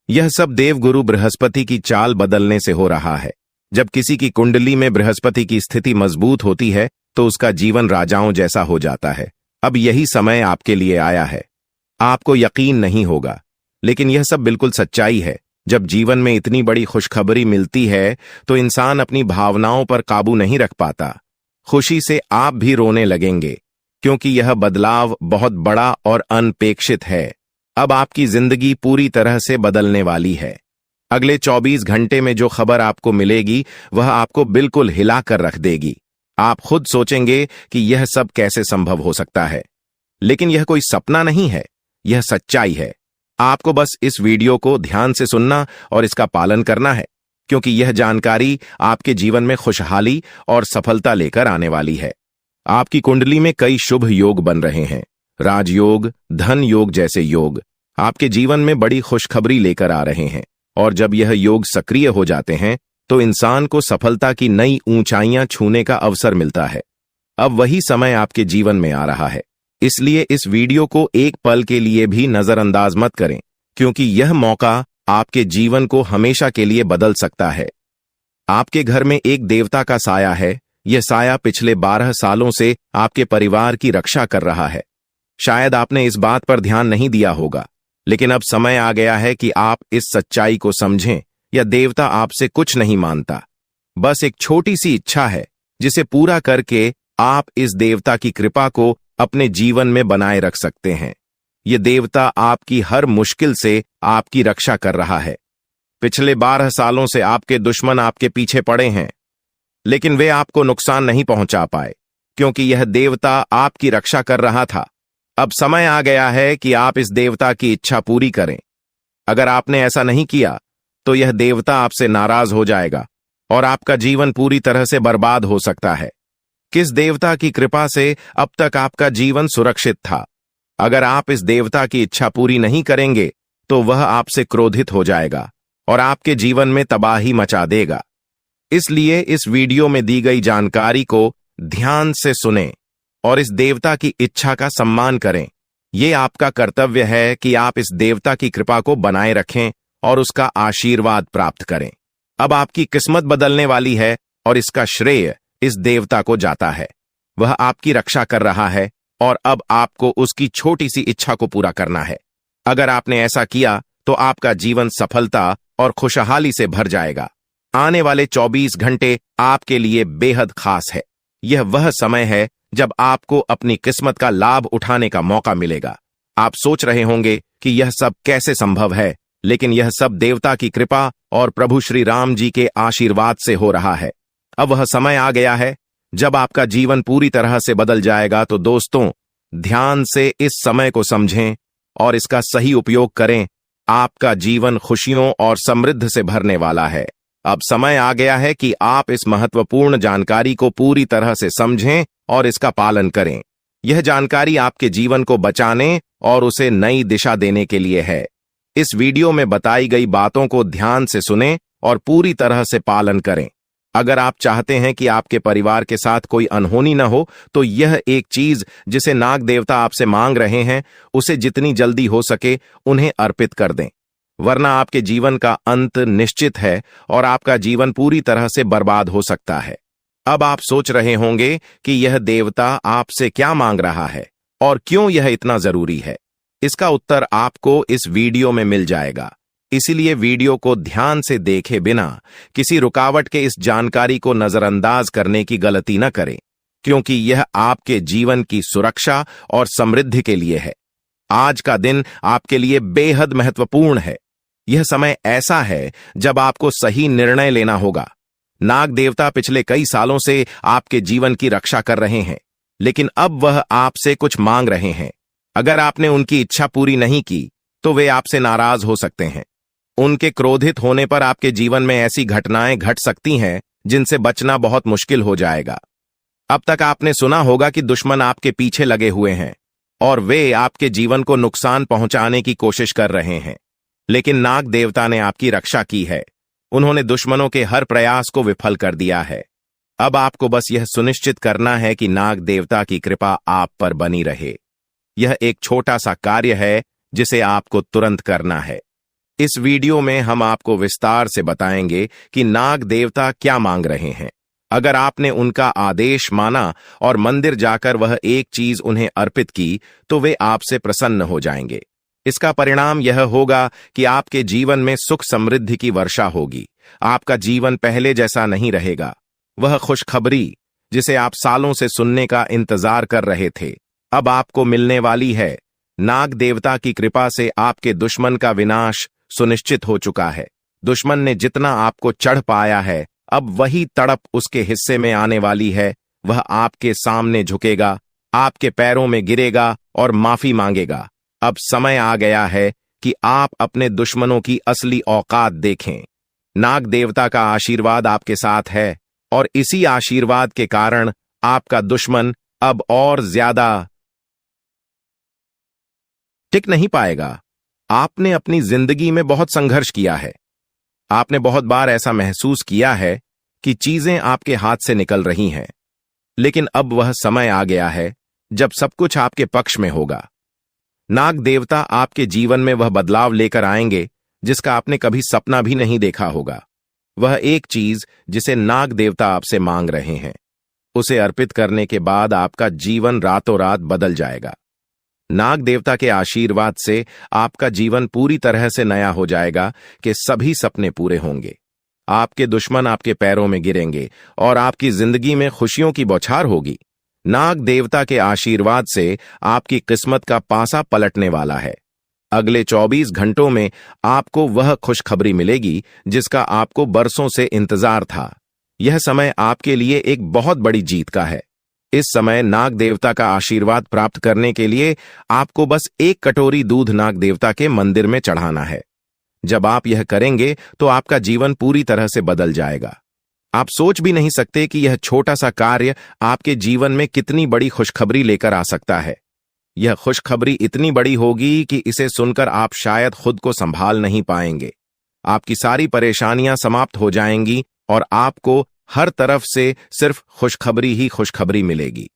यह सब देवगुरु बृहस्पति की चाल बदलने से हो रहा है। जब किसी की कुंडली में बृहस्पति की स्थिति मजबूत होती है तो उसका जीवन राजाओं जैसा हो जाता है। अब यही समय आपके लिए आया है। आपको यकीन नहीं होगा, लेकिन यह सब बिल्कुल सच्चाई है। जब जीवन में इतनी बड़ी खुशखबरी मिलती है तो इंसान अपनी भावनाओं पर काबू नहीं रख पाता। खुशी से आप भी रोने लगेंगे, क्योंकि यह बदलाव बहुत बड़ा और अनपेक्षित है। अब आपकी जिंदगी पूरी तरह से बदलने वाली है। अगले 24 घंटे में जो खबर आपको मिलेगी वह आपको बिल्कुल हिला कर रख देगी। आप खुद सोचेंगे कि यह सब कैसे संभव हो सकता है, लेकिन यह कोई सपना नहीं है, यह सच्चाई है। आपको बस इस वीडियो को ध्यान से सुनना और इसका पालन करना है, क्योंकि यह जानकारी आपके जीवन में खुशहाली और सफलता लेकर आने वाली है। आपकी कुंडली में कई शुभ योग बन रहे हैं। राजयोग, धन योग जैसे योग आपके जीवन में बड़ी खुशखबरी लेकर आ रहे हैं, और जब यह योग सक्रिय हो जाते हैं तो इंसान को सफलता की नई ऊंचाइयां छूने का अवसर मिलता है। अब वही समय आपके जीवन में आ रहा है, इसलिए इस वीडियो को एक पल के लिए भी नजरअंदाज मत करें, क्योंकि यह मौका आपके जीवन को हमेशा के लिए बदल सकता है। आपके घर में एक देवता का साया है। यह साया पिछले 12 सालों से आपके परिवार की रक्षा कर रहा है। शायद आपने इस बात पर ध्यान नहीं दिया होगा, लेकिन अब समय आ गया है कि आप इस सच्चाई को समझें। यह देवता आपसे कुछ नहीं मांगता, बस एक छोटी सी इच्छा है, जिसे पूरा करके आप इस देवता की कृपा को अपने जीवन में बनाए रख सकते हैं। यह देवता आपकी हर मुश्किल से आपकी रक्षा कर रहा है। पिछले 12 सालों से आपके दुश्मन आपके पीछे पड़े हैं, लेकिन वे आपको नुकसान नहीं पहुंचा पाए, क्योंकि यह देवता आपकी रक्षा कर रहा था। अब समय आ गया है कि आप इस देवता की इच्छा पूरी करें। अगर आपने ऐसा नहीं किया तो यह देवता आपसे नाराज हो जाएगा और आपका जीवन पूरी तरह से बर्बाद हो सकता है। किस देवता की कृपा से अब तक आपका जीवन सुरक्षित था? अगर आप इस देवता की इच्छा पूरी नहीं करेंगे तो वह आपसे क्रोधित हो जाएगा और आपके जीवन में तबाही मचा देगा। इसलिए इस वीडियो में दी गई जानकारी को ध्यान से सुनें और इस देवता की इच्छा का सम्मान करें। यह आपका कर्तव्य है कि आप इस देवता की कृपा को बनाए रखें और उसका आशीर्वाद प्राप्त करें। अब आपकी किस्मत बदलने वाली है और इसका श्रेय इस देवता को जाता है। वह आपकी रक्षा कर रहा है और अब आपको उसकी छोटी सी इच्छा को पूरा करना है। अगर आपने ऐसा किया तो आपका जीवन सफलता और खुशहाली से भर जाएगा। आने वाले 24 घंटे आपके लिए बेहद खास है। यह वह समय है जब आपको अपनी किस्मत का लाभ उठाने का मौका मिलेगा। आप सोच रहे होंगे कि यह सब कैसे संभव है, लेकिन यह सब देवता की कृपा और प्रभु श्री राम जी के आशीर्वाद से हो रहा है। अब वह समय आ गया है जब आपका जीवन पूरी तरह से बदल जाएगा। तो दोस्तों, ध्यान से इस समय को समझें और इसका सही उपयोग करें। आपका जीवन खुशियों और समृद्धि से भरने वाला है। अब समय आ गया है कि आप इस महत्वपूर्ण जानकारी को पूरी तरह से समझें और इसका पालन करें। यह जानकारी आपके जीवन को बचाने और उसे नई दिशा देने के लिए है। इस वीडियो में बताई गई बातों को ध्यान से सुनें और पूरी तरह से पालन करें। अगर आप चाहते हैं कि आपके परिवार के साथ कोई अनहोनी न हो, तो यह एक चीज जिसे नाग देवता आपसे मांग रहे हैं, उसे जितनी जल्दी हो सके उन्हें अर्पित कर दें, वरना आपके जीवन का अंत निश्चित है और आपका जीवन पूरी तरह से बर्बाद हो सकता है। अब आप सोच रहे होंगे कि यह देवता आपसे क्या मांग रहा है और क्यों यह इतना जरूरी है। इसका उत्तर आपको इस वीडियो में मिल जाएगा, इसीलिए वीडियो को ध्यान से देखे बिना किसी रुकावट के इस जानकारी को नजरअंदाज करने की गलती न करें, क्योंकि यह आपके जीवन की सुरक्षा और समृद्धि के लिए है। आज का दिन आपके लिए बेहद महत्वपूर्ण है। यह समय ऐसा है जब आपको सही निर्णय लेना होगा। नाग देवता पिछले कई सालों से आपके जीवन की रक्षा कर रहे हैं, लेकिन अब वह आपसे कुछ मांग रहे हैं। अगर आपने उनकी इच्छा पूरी नहीं की तो वे आपसे नाराज हो सकते हैं। उनके क्रोधित होने पर आपके जीवन में ऐसी घटनाएं घट सकती हैं जिनसे बचना बहुत मुश्किल हो जाएगा। अब तक आपने सुना होगा कि दुश्मन आपके पीछे लगे हुए हैं और वे आपके जीवन को नुकसान पहुंचाने की कोशिश कर रहे हैं, लेकिन नाग देवता ने आपकी रक्षा की है। उन्होंने दुश्मनों के हर प्रयास को विफल कर दिया है। अब आपको बस यह सुनिश्चित करना है कि नाग देवता की कृपा आप पर बनी रहे। यह एक छोटा सा कार्य है जिसे आपको तुरंत करना है। इस वीडियो में हम आपको विस्तार से बताएंगे कि नाग देवता क्या मांग रहे हैं। अगर आपने उनका आदेश माना और मंदिर जाकर वह एक चीज उन्हें अर्पित की तो वे आपसे प्रसन्न हो जाएंगे। इसका परिणाम यह होगा कि आपके जीवन में सुख समृद्धि की वर्षा होगी। आपका जीवन पहले जैसा नहीं रहेगा। वह खुशखबरी जिसे आप सालों से सुनने का इंतजार कर रहे थे, अब आपको मिलने वाली है। नाग देवता की कृपा से आपके दुश्मन का विनाश सुनिश्चित हो चुका है। दुश्मन ने जितना आपको चढ़ पाया है, अब वही तड़प उसके हिस्से में आने वाली है। वह आपके सामने झुकेगा, आपके पैरों में गिरेगा और माफी मांगेगा। अब समय आ गया है कि आप अपने दुश्मनों की असली औकात देखें। नाग देवता का आशीर्वाद आपके साथ है और इसी आशीर्वाद के कारण आपका दुश्मन अब और ज्यादा टिक नहीं पाएगा। आपने अपनी जिंदगी में बहुत संघर्ष किया है। आपने बहुत बार ऐसा महसूस किया है कि चीजें आपके हाथ से निकल रही हैं, लेकिन अब वह समय आ गया है जब सब कुछ आपके पक्ष में होगा। नाग देवता आपके जीवन में वह बदलाव लेकर आएंगे जिसका आपने कभी सपना भी नहीं देखा होगा। वह एक चीज जिसे नाग देवता आपसे मांग रहे हैं, उसे अर्पित करने के बाद आपका जीवन रातों रात बदल जाएगा। नाग देवता के आशीर्वाद से आपका जीवन पूरी तरह से नया हो जाएगा कि सभी सपने पूरे होंगे। आपके दुश्मन आपके पैरों में गिरेंगे और आपकी जिंदगी में खुशियों की बौछार होगी। नाग देवता के आशीर्वाद से आपकी किस्मत का पासा पलटने वाला है। अगले 24 घंटों में आपको वह खुशखबरी मिलेगी जिसका आपको बरसों से इंतजार था। यह समय आपके लिए एक बहुत बड़ी जीत का है। इस समय नाग देवता का आशीर्वाद प्राप्त करने के लिए आपको बस एक कटोरी दूध नाग देवता के मंदिर में चढ़ाना है। जब आप यह करेंगे तो आपका जीवन पूरी तरह से बदल जाएगा। आप सोच भी नहीं सकते कि यह छोटा सा कार्य आपके जीवन में कितनी बड़ी खुशखबरी लेकर आ सकता है। यह खुशखबरी इतनी बड़ी होगी कि इसे सुनकर आप शायद खुद को संभाल नहीं पाएंगे। आपकी सारी परेशानियां समाप्त हो जाएंगी और आपको हर तरफ से सिर्फ खुशखबरी ही खुशखबरी मिलेगी।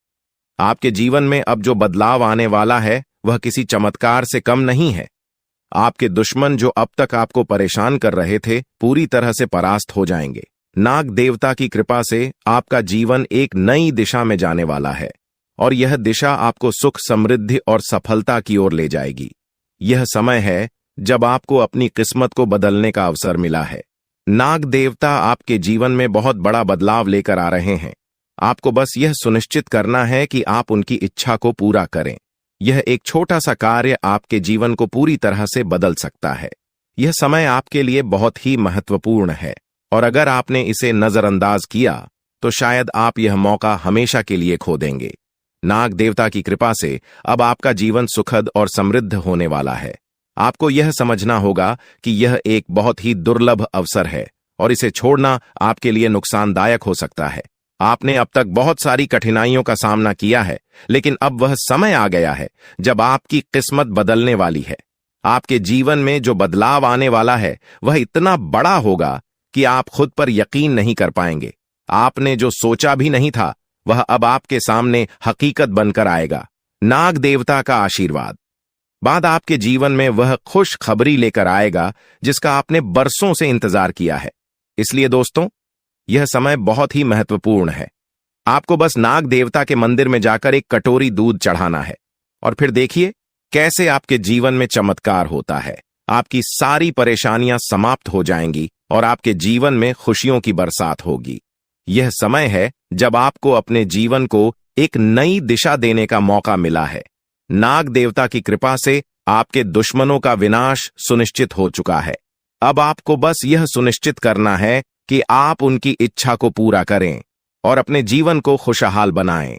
आपके जीवन में अब जो बदलाव आने वाला है वह किसी चमत्कार से कम नहीं है। आपके दुश्मन जो अब तक आपको परेशान कर रहे थे, पूरी तरह से परास्त हो जाएंगे। नाग देवता की कृपा से आपका जीवन एक नई दिशा में जाने वाला है और यह दिशा आपको सुख समृद्धि और सफलता की ओर ले जाएगी। यह समय है जब आपको अपनी किस्मत को बदलने का अवसर मिला है। नाग देवता आपके जीवन में बहुत बड़ा बदलाव लेकर आ रहे हैं। आपको बस यह सुनिश्चित करना है कि आप उनकी इच्छा को पूरा करें। यह एक छोटा सा कार्य आपके जीवन को पूरी तरह से बदल सकता है। यह समय आपके लिए बहुत ही महत्वपूर्ण है और अगर आपने इसे नजरअंदाज किया तो शायद आप यह मौका हमेशा के लिए खो देंगे। नाग देवता की कृपा से अब आपका जीवन सुखद और समृद्ध होने वाला है। आपको यह समझना होगा कि यह एक बहुत ही दुर्लभ अवसर है और इसे छोड़ना आपके लिए नुकसानदायक हो सकता है। आपने अब तक बहुत सारी कठिनाइयों का सामना किया है, लेकिन अब वह समय आ गया है जब आपकी किस्मत बदलने वाली है। आपके जीवन में जो बदलाव आने वाला है वह इतना बड़ा होगा कि आप खुद पर यकीन नहीं कर पाएंगे। आपने जो सोचा भी नहीं था वह अब आपके सामने हकीकत बनकर आएगा। नाग देवता का आशीर्वाद बाद आपके जीवन में वह खुश खबरी लेकर आएगा जिसका आपने बरसों से इंतजार किया है। इसलिए दोस्तों, यह समय बहुत ही महत्वपूर्ण है। आपको बस नाग देवता के मंदिर में जाकर एक कटोरी दूध चढ़ाना है और फिर देखिए कैसे आपके जीवन में चमत्कार होता है। आपकी सारी परेशानियां समाप्त हो जाएंगी और आपके जीवन में खुशियों की बरसात होगी। यह समय है जब आपको अपने जीवन को एक नई दिशा देने का मौका मिला है। नाग देवता की कृपा से आपके दुश्मनों का विनाश सुनिश्चित हो चुका है। अब आपको बस यह सुनिश्चित करना है कि आप उनकी इच्छा को पूरा करें और अपने जीवन को खुशहाल बनाएं।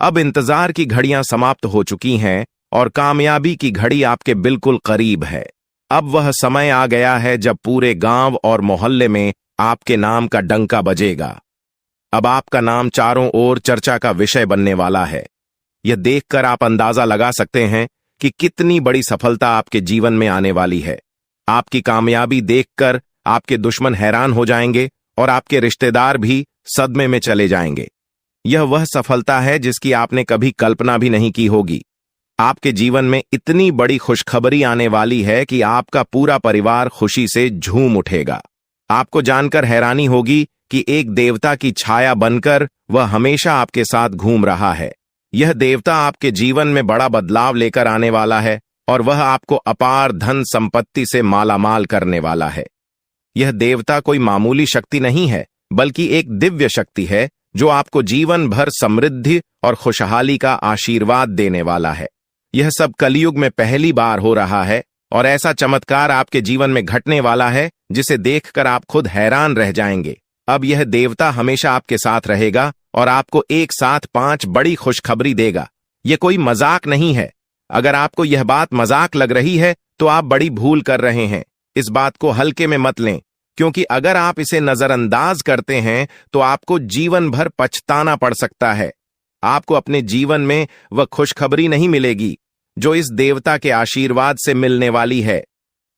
अब इंतजार की घड़ियां समाप्त हो चुकी हैं और कामयाबी की घड़ी आपके बिल्कुल करीब है। अब वह समय आ गया है जब पूरे गांव और मोहल्ले में आपके नाम का डंका बजेगा। अब आपका नाम चारों ओर चर्चा का विषय बनने वाला है। यह देखकर आप अंदाजा लगा सकते हैं कि कितनी बड़ी सफलता आपके जीवन में आने वाली है। आपकी कामयाबी देखकर आपके दुश्मन हैरान हो जाएंगे और आपके रिश्तेदार भी सदमे में चले जाएंगे। यह वह सफलता है जिसकी आपने कभी कल्पना भी नहीं की होगी। आपके जीवन में इतनी बड़ी खुशखबरी आने वाली है कि आपका पूरा परिवार खुशी से झूम उठेगा। आपको जानकर हैरानी होगी कि एक देवता की छाया बनकर वह हमेशा आपके साथ घूम रहा है। यह देवता आपके जीवन में बड़ा बदलाव लेकर आने वाला है और वह आपको अपार धन संपत्ति से मालामाल करने वाला है। यह देवता कोई मामूली शक्ति नहीं है, बल्कि एक दिव्य शक्ति है जो आपको जीवन भर समृद्धि और खुशहाली का आशीर्वाद देने वाला है। यह सब कलयुग में पहली बार हो रहा है और ऐसा चमत्कार आपके जीवन में घटने वाला है जिसे देखकर आप खुद हैरान रह जाएंगे। अब यह देवता हमेशा आपके साथ रहेगा और आपको एक साथ 5 बड़ी खुशखबरी देगा। यह कोई मजाक नहीं है। अगर आपको यह बात मजाक लग रही है तो आप बड़ी भूल कर रहे हैं। इस बात को हल्के में मत लें, क्योंकि अगर आप इसे नजरअंदाज करते हैं तो आपको जीवन भर पछताना पड़ सकता है। आपको अपने जीवन में वह खुशखबरी नहीं मिलेगी जो इस देवता के आशीर्वाद से मिलने वाली है।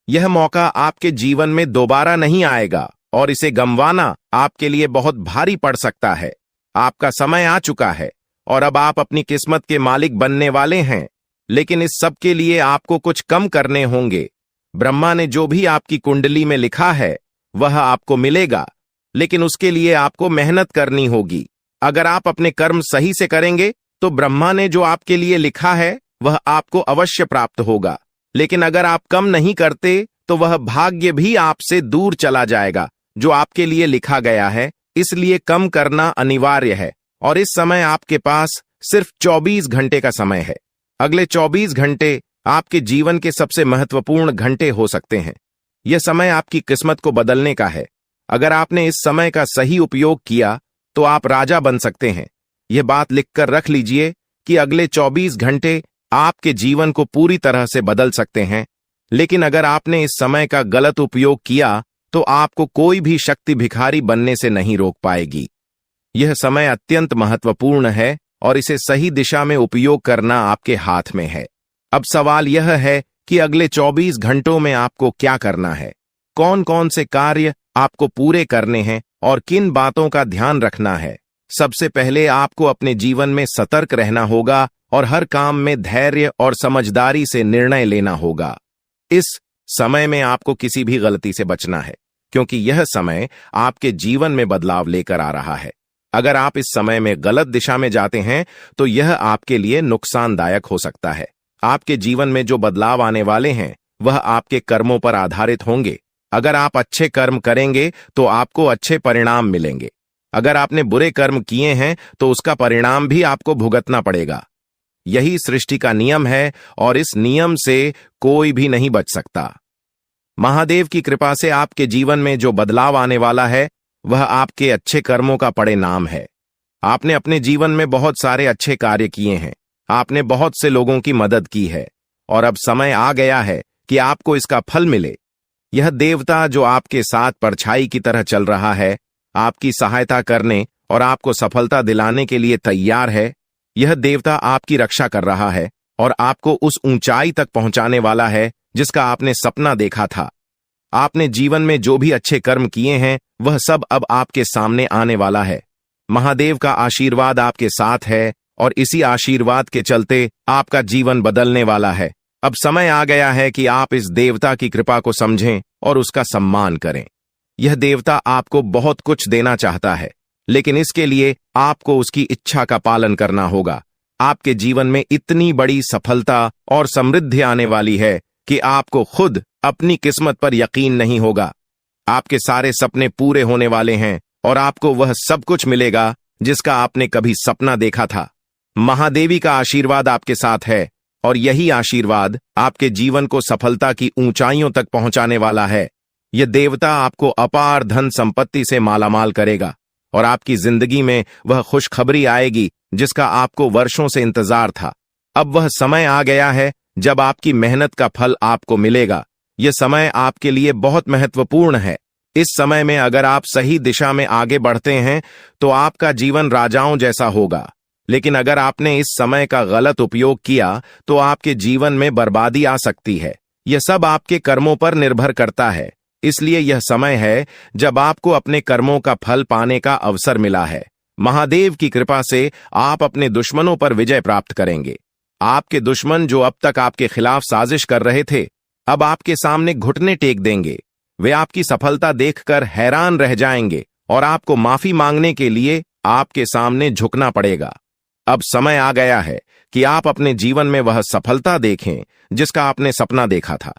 यह मौका आपके जीवन में दोबारा नहीं आएगा और इसे गंवाना आपके लिए बहुत भारी पड़ सकता है। आपका समय आ चुका है और अब आप अपनी किस्मत के मालिक बनने वाले हैं, लेकिन इस सब के लिए आपको कुछ कम करने होंगे। ब्रह्मा ने जो भी आपकी कुंडली में लिखा है वह आपको मिलेगा, लेकिन उसके लिए आपको मेहनत करनी होगी। अगर आप अपने कर्म सही से करेंगे तो ब्रह्मा ने जो आपके लिए लिखा है वह आपको अवश्य प्राप्त होगा, लेकिन अगर आप कम नहीं करते तो वह भाग्य भी आपसे दूर चला जाएगा जो आपके लिए लिखा गया है। इसलिए कम करना अनिवार्य है और इस समय आपके पास सिर्फ 24 घंटे का समय है। अगले 24 घंटे आपके जीवन के सबसे महत्वपूर्ण घंटे हो सकते हैं। यह समय आपकी किस्मत को बदलने का है। अगर आपने इस समय का सही उपयोग किया तो आप राजा बन सकते हैं। यह बात लिखकर रख लीजिए कि अगले 24 घंटे आपके जीवन को पूरी तरह से बदल सकते हैं, लेकिन अगर आपने इस समय का गलत उपयोग किया तो आपको कोई भी शक्ति भिखारी बनने से नहीं रोक पाएगी। यह समय अत्यंत महत्वपूर्ण है और इसे सही दिशा में उपयोग करना आपके हाथ में है। अब सवाल यह है कि अगले 24 घंटों में आपको क्या करना है, कौन कौन से कार्य आपको पूरे करने हैं और किन बातों का ध्यान रखना है। सबसे पहले आपको अपने जीवन में सतर्क रहना होगा और हर काम में धैर्य और समझदारी से निर्णय लेना होगा। इस समय में आपको किसी भी गलती से बचना है, क्योंकि यह समय आपके जीवन में बदलाव लेकर आ रहा है। अगर आप इस समय में गलत दिशा में जाते हैं तो यह आपके लिए नुकसानदायक हो सकता है। आपके जीवन में जो बदलाव आने वाले हैं वह आपके कर्मों पर आधारित होंगे। अगर आप अच्छे कर्म करेंगे तो आपको अच्छे परिणाम मिलेंगे। अगर आपने बुरे कर्म किए हैं तो उसका परिणाम भी आपको भुगतना पड़ेगा। यही सृष्टि का नियम है और इस नियम से कोई भी नहीं बच सकता। महादेव की कृपा से आपके जीवन में जो बदलाव आने वाला है वह आपके अच्छे कर्मों का परिणाम है। आपने अपने जीवन में बहुत सारे अच्छे कार्य किए हैं, आपने बहुत से लोगों की मदद की है और अब समय आ गया है कि आपको इसका फल मिले। यह देवता जो आपके साथ परछाई की तरह चल रहा है, आपकी सहायता करने और आपको सफलता दिलाने के लिए तैयार है। यह देवता आपकी रक्षा कर रहा है और आपको उस ऊंचाई तक पहुंचाने वाला है जिसका आपने सपना देखा था। आपने जीवन में जो भी अच्छे कर्म किए हैं वह सब अब आपके सामने आने वाला है। महादेव का आशीर्वाद आपके साथ है और इसी आशीर्वाद के चलते आपका जीवन बदलने वाला है। अब समय आ गया है कि आप इस देवता की कृपा को समझें और उसका सम्मान करें। यह देवता आपको बहुत कुछ देना चाहता है, लेकिन इसके लिए आपको उसकी इच्छा का पालन करना होगा। आपके जीवन में इतनी बड़ी सफलता और समृद्धि आने वाली है कि आपको खुद अपनी किस्मत पर यकीन नहीं होगा। आपके सारे सपने पूरे होने वाले हैं और आपको वह सब कुछ मिलेगा जिसका आपने कभी सपना देखा था। महादेवी का आशीर्वाद आपके साथ है और यही आशीर्वाद आपके जीवन को सफलता की ऊंचाइयों तक पहुंचाने वाला है। यह देवता आपको अपार धन संपत्ति से मालामाल करेगा और आपकी जिंदगी में वह खुशखबरी आएगी जिसका आपको वर्षों से इंतजार था। अब वह समय आ गया है जब आपकी मेहनत का फल आपको मिलेगा। यह समय आपके लिए बहुत महत्वपूर्ण है। इस समय में अगर आप सही दिशा में आगे बढ़ते हैं तो आपका जीवन राजाओं जैसा होगा, लेकिन अगर आपने इस समय का गलत उपयोग किया तो आपके जीवन में बर्बादी आ सकती है। यह सब आपके कर्मों पर निर्भर करता है। इसलिए यह समय है जब आपको अपने कर्मों का फल पाने का अवसर मिला है। महादेव की कृपा से आप अपने दुश्मनों पर विजय प्राप्त करेंगे। आपके दुश्मन जो अब तक आपके खिलाफ साजिश कर रहे थे, अब आपके सामने घुटने टेक देंगे। वे आपकी सफलता देखकर हैरान रह जाएंगे और आपको माफी मांगने के लिए आपके सामने झुकना पड़ेगा। अब समय आ गया है कि आप अपने जीवन में वह सफलता देखें जिसका आपने सपना देखा था।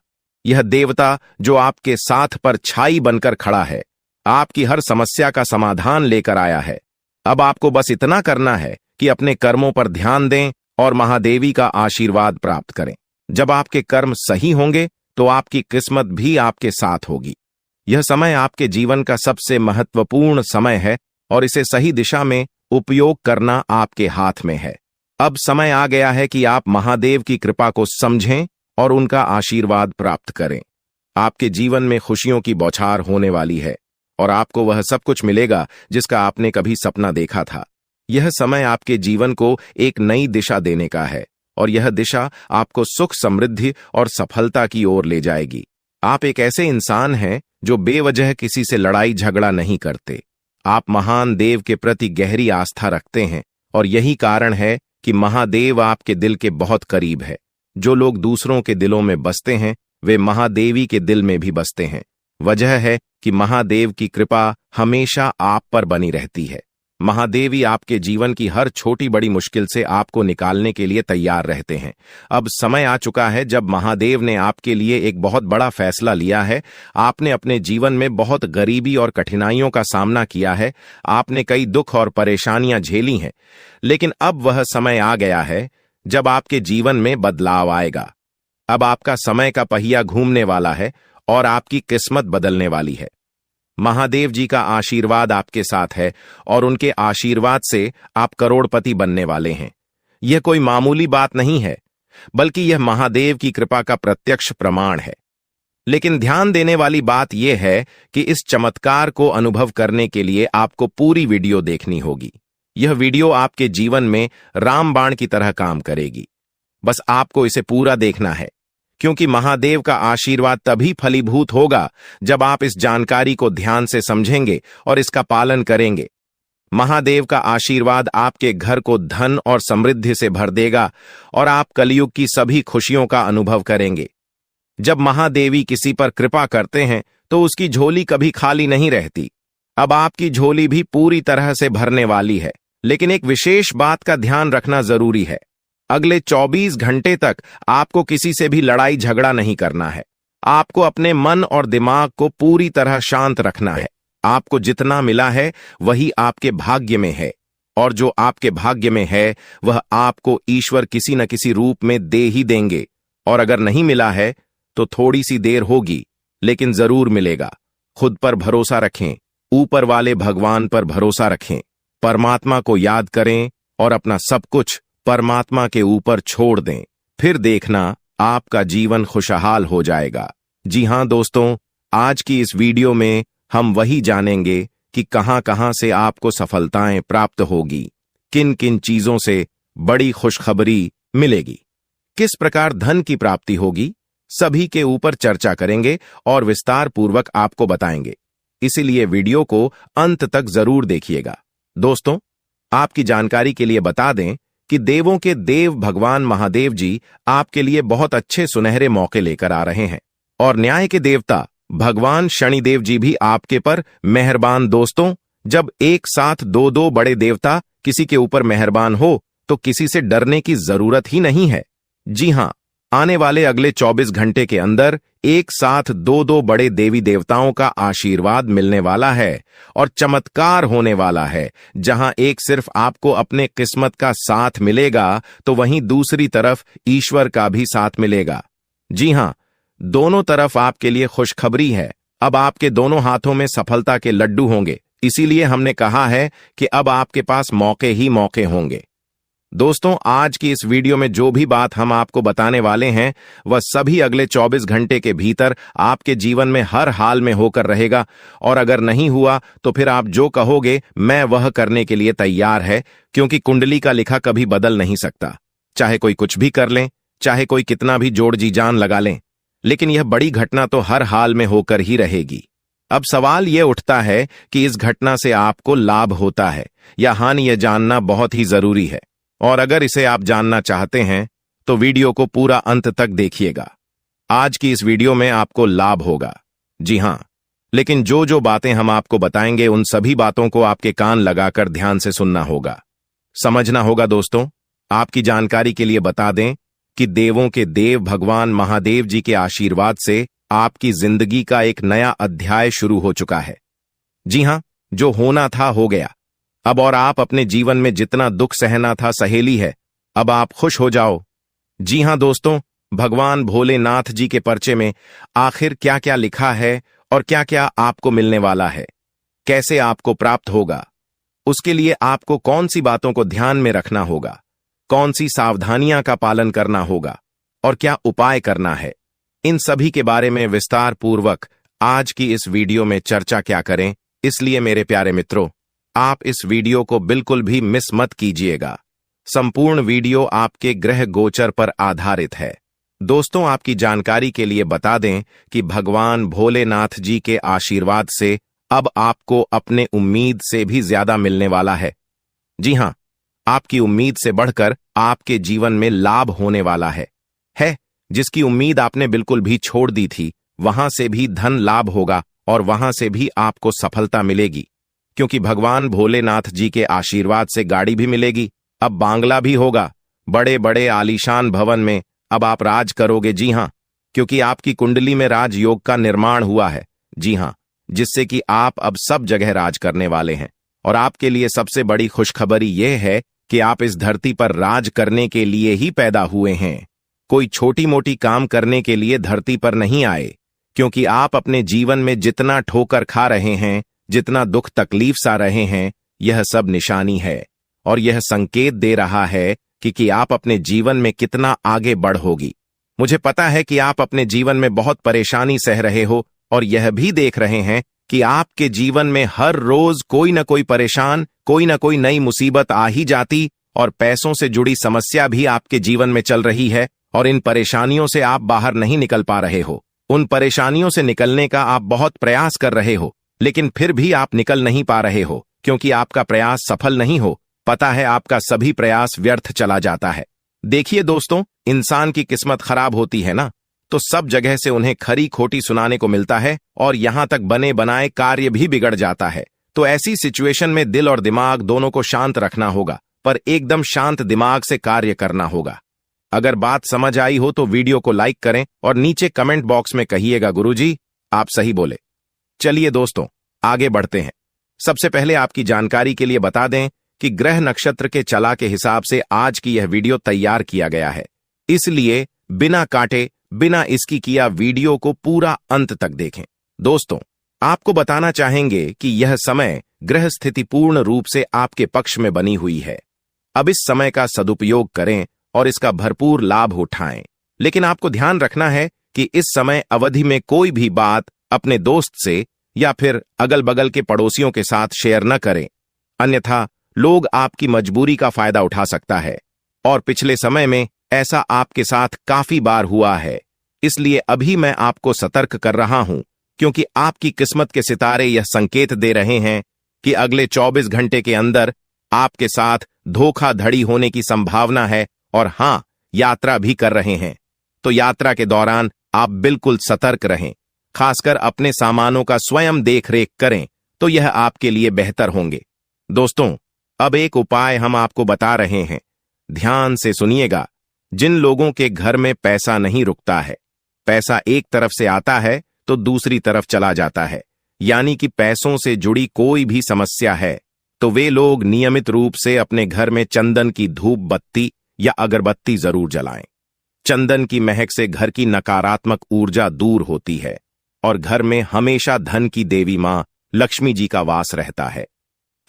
यह देवता जो आपके साथ पर छाई बनकर खड़ा है, आपकी हर समस्या का समाधान लेकर आया है। अब आपको बस इतना करना है कि अपने कर्मों पर ध्यान दें और महादेवी का आशीर्वाद प्राप्त करें। जब आपके कर्म सही होंगे तो आपकी किस्मत भी आपके साथ होगी। यह समय आपके जीवन का सबसे महत्वपूर्ण समय है और इसे सही दिशा में उपयोग करना आपके हाथ में है। अब समय आ गया है कि आप महादेव की कृपा को समझें और उनका आशीर्वाद प्राप्त करें। आपके जीवन में खुशियों की बौछार होने वाली है और आपको वह सब कुछ मिलेगा जिसका आपने कभी सपना देखा था। यह समय आपके जीवन को एक नई दिशा देने का है और यह दिशा आपको सुख, समृद्धि और सफलता की ओर ले जाएगी। आप एक ऐसे इंसान हैं जो बेवजह किसी से लड़ाई झगड़ा नहीं करते। आप महान देव के प्रति गहरी आस्था रखते हैं और यही कारण है कि महादेव आपके दिल के बहुत करीब है। जो लोग दूसरों के दिलों में बसते हैं वे महादेवी के दिल में भी बसते हैं। वजह है कि महादेव की कृपा हमेशा आप पर बनी रहती है। महादेवी आपके जीवन की हर छोटी बड़ी मुश्किल से आपको निकालने के लिए तैयार रहते हैं। अब समय आ चुका है जब महादेव ने आपके लिए एक बहुत बड़ा फैसला लिया है। आपने अपने जीवन में बहुत गरीबी और कठिनाइयों का सामना किया है। आपने कई दुख और परेशानियां झेली हैं, लेकिन अब वह समय आ गया है जब आपके जीवन में बदलाव आएगा। अब आपका समय का पहिया घूमने वाला है और आपकी किस्मत बदलने वाली है। महादेव जी का आशीर्वाद आपके साथ है और उनके आशीर्वाद से आप करोड़पति बनने वाले हैं। यह कोई मामूली बात नहीं है, बल्कि यह महादेव की कृपा का प्रत्यक्ष प्रमाण है। लेकिन ध्यान देने वाली बात यह है कि इस चमत्कार को अनुभव करने के लिए आपको पूरी वीडियो देखनी होगी। यह वीडियो आपके जीवन में रामबाण की तरह काम करेगी। बस आपको इसे पूरा देखना है, क्योंकि महादेव का आशीर्वाद तभी फलीभूत होगा जब आप इस जानकारी को ध्यान से समझेंगे और इसका पालन करेंगे। महादेव का आशीर्वाद आपके घर को धन और समृद्धि से भर देगा और आप कलयुग की सभी खुशियों का अनुभव करेंगे। जब महादेवी किसी पर कृपा करते हैं तो उसकी झोली कभी खाली नहीं रहती। अब आपकी झोली भी पूरी तरह से भरने वाली है, लेकिन एक विशेष बात का ध्यान रखना जरूरी है। अगले 24 घंटे तक आपको किसी से भी लड़ाई झगड़ा नहीं करना है। आपको अपने मन और दिमाग को पूरी तरह शांत रखना है। आपको जितना मिला है वही आपके भाग्य में है, और जो आपके भाग्य में है वह आपको ईश्वर किसी न किसी रूप में दे ही देंगे। और अगर नहीं मिला है तो थोड़ी सी देर होगी, लेकिन जरूर मिलेगा। खुद पर भरोसा रखें, ऊपर वाले भगवान पर भरोसा रखें, परमात्मा को याद करें और अपना सब कुछ परमात्मा के ऊपर छोड़ दें। फिर देखना आपका जीवन खुशहाल हो जाएगा। जी हां दोस्तों, आज की इस वीडियो में हम वही जानेंगे कि कहां-कहां से आपको सफलताएं प्राप्त होगी, किन किन चीजों से बड़ी खुशखबरी मिलेगी, किस प्रकार धन की प्राप्ति होगी, सभी के ऊपर चर्चा करेंगे और विस्तार पूर्वक आपको बताएंगे। इसीलिए वीडियो को अंत तक जरूर देखिएगा। दोस्तों, आपकी जानकारी के लिए बता दें कि देवों के देव भगवान महादेव जी आपके लिए बहुत अच्छे सुनहरे मौके लेकर आ रहे हैं, और न्याय के देवता भगवान शनिदेव जी भी आपके पर मेहरबान। दोस्तों, जब एक साथ दो बड़े देवता किसी के ऊपर मेहरबान हो तो किसी से डरने की जरूरत ही नहीं है। जी हां, आने वाले अगले 24 घंटे के अंदर एक साथ दो बड़े देवी देवताओं का आशीर्वाद मिलने वाला है और चमत्कार होने वाला है। जहां एक सिर्फ आपको अपने किस्मत का साथ मिलेगा तो वहीं दूसरी तरफ ईश्वर का भी साथ मिलेगा। जी हां, दोनों तरफ आपके लिए खुशखबरी है। अब आपके दोनों हाथों में सफलता के लड्डू होंगे। इसीलिए हमने कहा है कि अब आपके पास मौके ही मौके होंगे। दोस्तों, आज की इस वीडियो में जो भी बात हम आपको बताने वाले हैं वह सभी अगले 24 घंटे के भीतर आपके जीवन में हर हाल में होकर रहेगा, और अगर नहीं हुआ तो फिर आप जो कहोगे मैं वह करने के लिए तैयार है, क्योंकि कुंडली का लिखा कभी बदल नहीं सकता। चाहे कोई कुछ भी कर लें, चाहे कोई कितना भी जोड़ जी जान लगा लें, लेकिन यह बड़ी घटना तो हर हाल में होकर ही रहेगी। अब सवाल यह उठता है कि इस घटना से आपको लाभ होता है या हानि, यह जानना बहुत ही जरूरी है। और अगर इसे आप जानना चाहते हैं तो वीडियो को पूरा अंत तक देखिएगा। आज की इस वीडियो में आपको लाभ होगा। जी हां, लेकिन जो जो बातें हम आपको बताएंगे उन सभी बातों को आपके कान लगाकर ध्यान से सुनना होगा, समझना होगा। दोस्तों, आपकी जानकारी के लिए बता दें कि देवों के देव भगवान महादेव जी के आशीर्वाद से आपकी जिंदगी का एक नया अध्याय शुरू हो चुका है। जी हां, जो होना था हो गया अब, और आप अपने जीवन में जितना दुख सहना था सहेली है, अब आप खुश हो जाओ। जी हां दोस्तों, भगवान भोलेनाथ जी के पर्चे में आखिर क्या क्या लिखा है और क्या क्या आपको मिलने वाला है, कैसे आपको प्राप्त होगा, उसके लिए आपको कौन सी बातों को ध्यान में रखना होगा, कौन सी सावधानियां का पालन करना होगा और क्या उपाय करना है, इन सभी के बारे में विस्तार पूर्वक आज की इस वीडियो में चर्चा क्या करें। इसलिए मेरे प्यारे मित्रों, आप इस वीडियो को बिल्कुल भी मिस मत कीजिएगा। संपूर्ण वीडियो आपके ग्रह गोचर पर आधारित है। दोस्तों, आपकी जानकारी के लिए बता दें कि भगवान भोलेनाथ जी के आशीर्वाद से अब आपको अपने उम्मीद से भी ज्यादा मिलने वाला है। जी हां, आपकी उम्मीद से बढ़कर आपके जीवन में लाभ होने वाला है। जिसकी उम्मीद आपने बिल्कुल भी छोड़ दी थी, वहां से भी धन लाभ होगा और वहां से भी आपको सफलता मिलेगी, क्योंकि भगवान भोलेनाथ जी के आशीर्वाद से गाड़ी भी मिलेगी, अब बांग्ला भी होगा, बड़े बड़े आलीशान भवन में अब आप राज करोगे। जी हां, क्योंकि आपकी कुंडली में राजयोग का निर्माण हुआ है। जी हां, जिससे कि आप अब सब जगह राज करने वाले हैं। और आपके लिए सबसे बड़ी खुशखबरी यह है कि आप इस धरती पर राज करने के लिए ही पैदा हुए हैं। कोई छोटी मोटी काम करने के लिए धरती पर नहीं आए, क्योंकि आप अपने जीवन में जितना ठोकर खा रहे हैं, जितना दुख तकलीफ सा रहे हैं, यह सब निशानी है और यह संकेत दे रहा है कि आप अपने जीवन में कितना आगे बढ़ोगी। मुझे पता है कि आप अपने जीवन में बहुत परेशानी सह रहे हो और यह भी देख रहे हैं कि आपके जीवन में हर रोज कोई न कोई परेशान, कोई न कोई नई मुसीबत आ ही जाती और पैसों से जुड़ी समस्या भी आपके जीवन में चल रही है और इन परेशानियों से आप बाहर नहीं निकल पा रहे हो। उन परेशानियों से निकलने का आप बहुत प्रयास कर रहे हो, लेकिन फिर भी आप निकल नहीं पा रहे हो, क्योंकि आपका प्रयास सफल नहीं हो। पता है, आपका सभी प्रयास व्यर्थ चला जाता है। देखिए दोस्तों, इंसान की किस्मत खराब होती है ना, तो सब जगह से उन्हें खरी खोटी सुनाने को मिलता है और यहां तक बने बनाए कार्य भी बिगड़ जाता है। तो ऐसी सिचुएशन में दिल और दिमाग दोनों को शांत रखना होगा, पर एकदम शांत दिमाग से कार्य करना होगा। अगर बात समझ आई हो तो वीडियो को लाइक करें और नीचे कमेंट बॉक्स में कहिएगा, गुरुजी आप सही बोले। चलिए दोस्तों, आगे बढ़ते हैं। सबसे पहले आपकी जानकारी के लिए बता दें कि ग्रह नक्षत्र के चला के हिसाब से आज की यह वीडियो तैयार किया गया है, इसलिए बिना काटे, बिना इसकी किया वीडियो को पूरा अंत तक देखें। दोस्तों, आपको बताना चाहेंगे कि यह समय ग्रह स्थिति पूर्ण रूप से आपके पक्ष में बनी हुई है। अब इस समय का सदुपयोग करें और इसका भरपूर लाभ उठाएं। लेकिन आपको ध्यान रखना है कि इस समय अवधि में कोई भी बात अपने दोस्त से या फिर अगल बगल के पड़ोसियों के साथ शेयर न करें, अन्यथा लोग आपकी मजबूरी का फायदा उठा सकता है। और पिछले समय में ऐसा आपके साथ काफी बार हुआ है, इसलिए अभी मैं आपको सतर्क कर रहा हूं, क्योंकि आपकी किस्मत के सितारे यह संकेत दे रहे हैं कि अगले 24 घंटे के अंदर आपके साथ धोखाधड़ी होने की संभावना है। और हां, यात्रा भी कर रहे हैं, तो यात्रा के दौरान आप बिल्कुल सतर्क रहें, खासकर अपने सामानों का स्वयं देखरेख करें, तो यह आपके लिए बेहतर होंगे। दोस्तों, अब एक उपाय हम आपको बता रहे हैं, ध्यान से सुनिएगा। जिन लोगों के घर में पैसा नहीं रुकता है, पैसा एक तरफ से आता है तो दूसरी तरफ चला जाता है, यानी कि पैसों से जुड़ी कोई भी समस्या है, तो वे लोग नियमित रूप से अपने घर में चंदन की धूप बत्ती या अगरबत्ती जरूर जलाएं। चंदन की महक से घर की नकारात्मक ऊर्जा दूर होती है और घर में हमेशा धन की देवी मां लक्ष्मी जी का वास रहता है।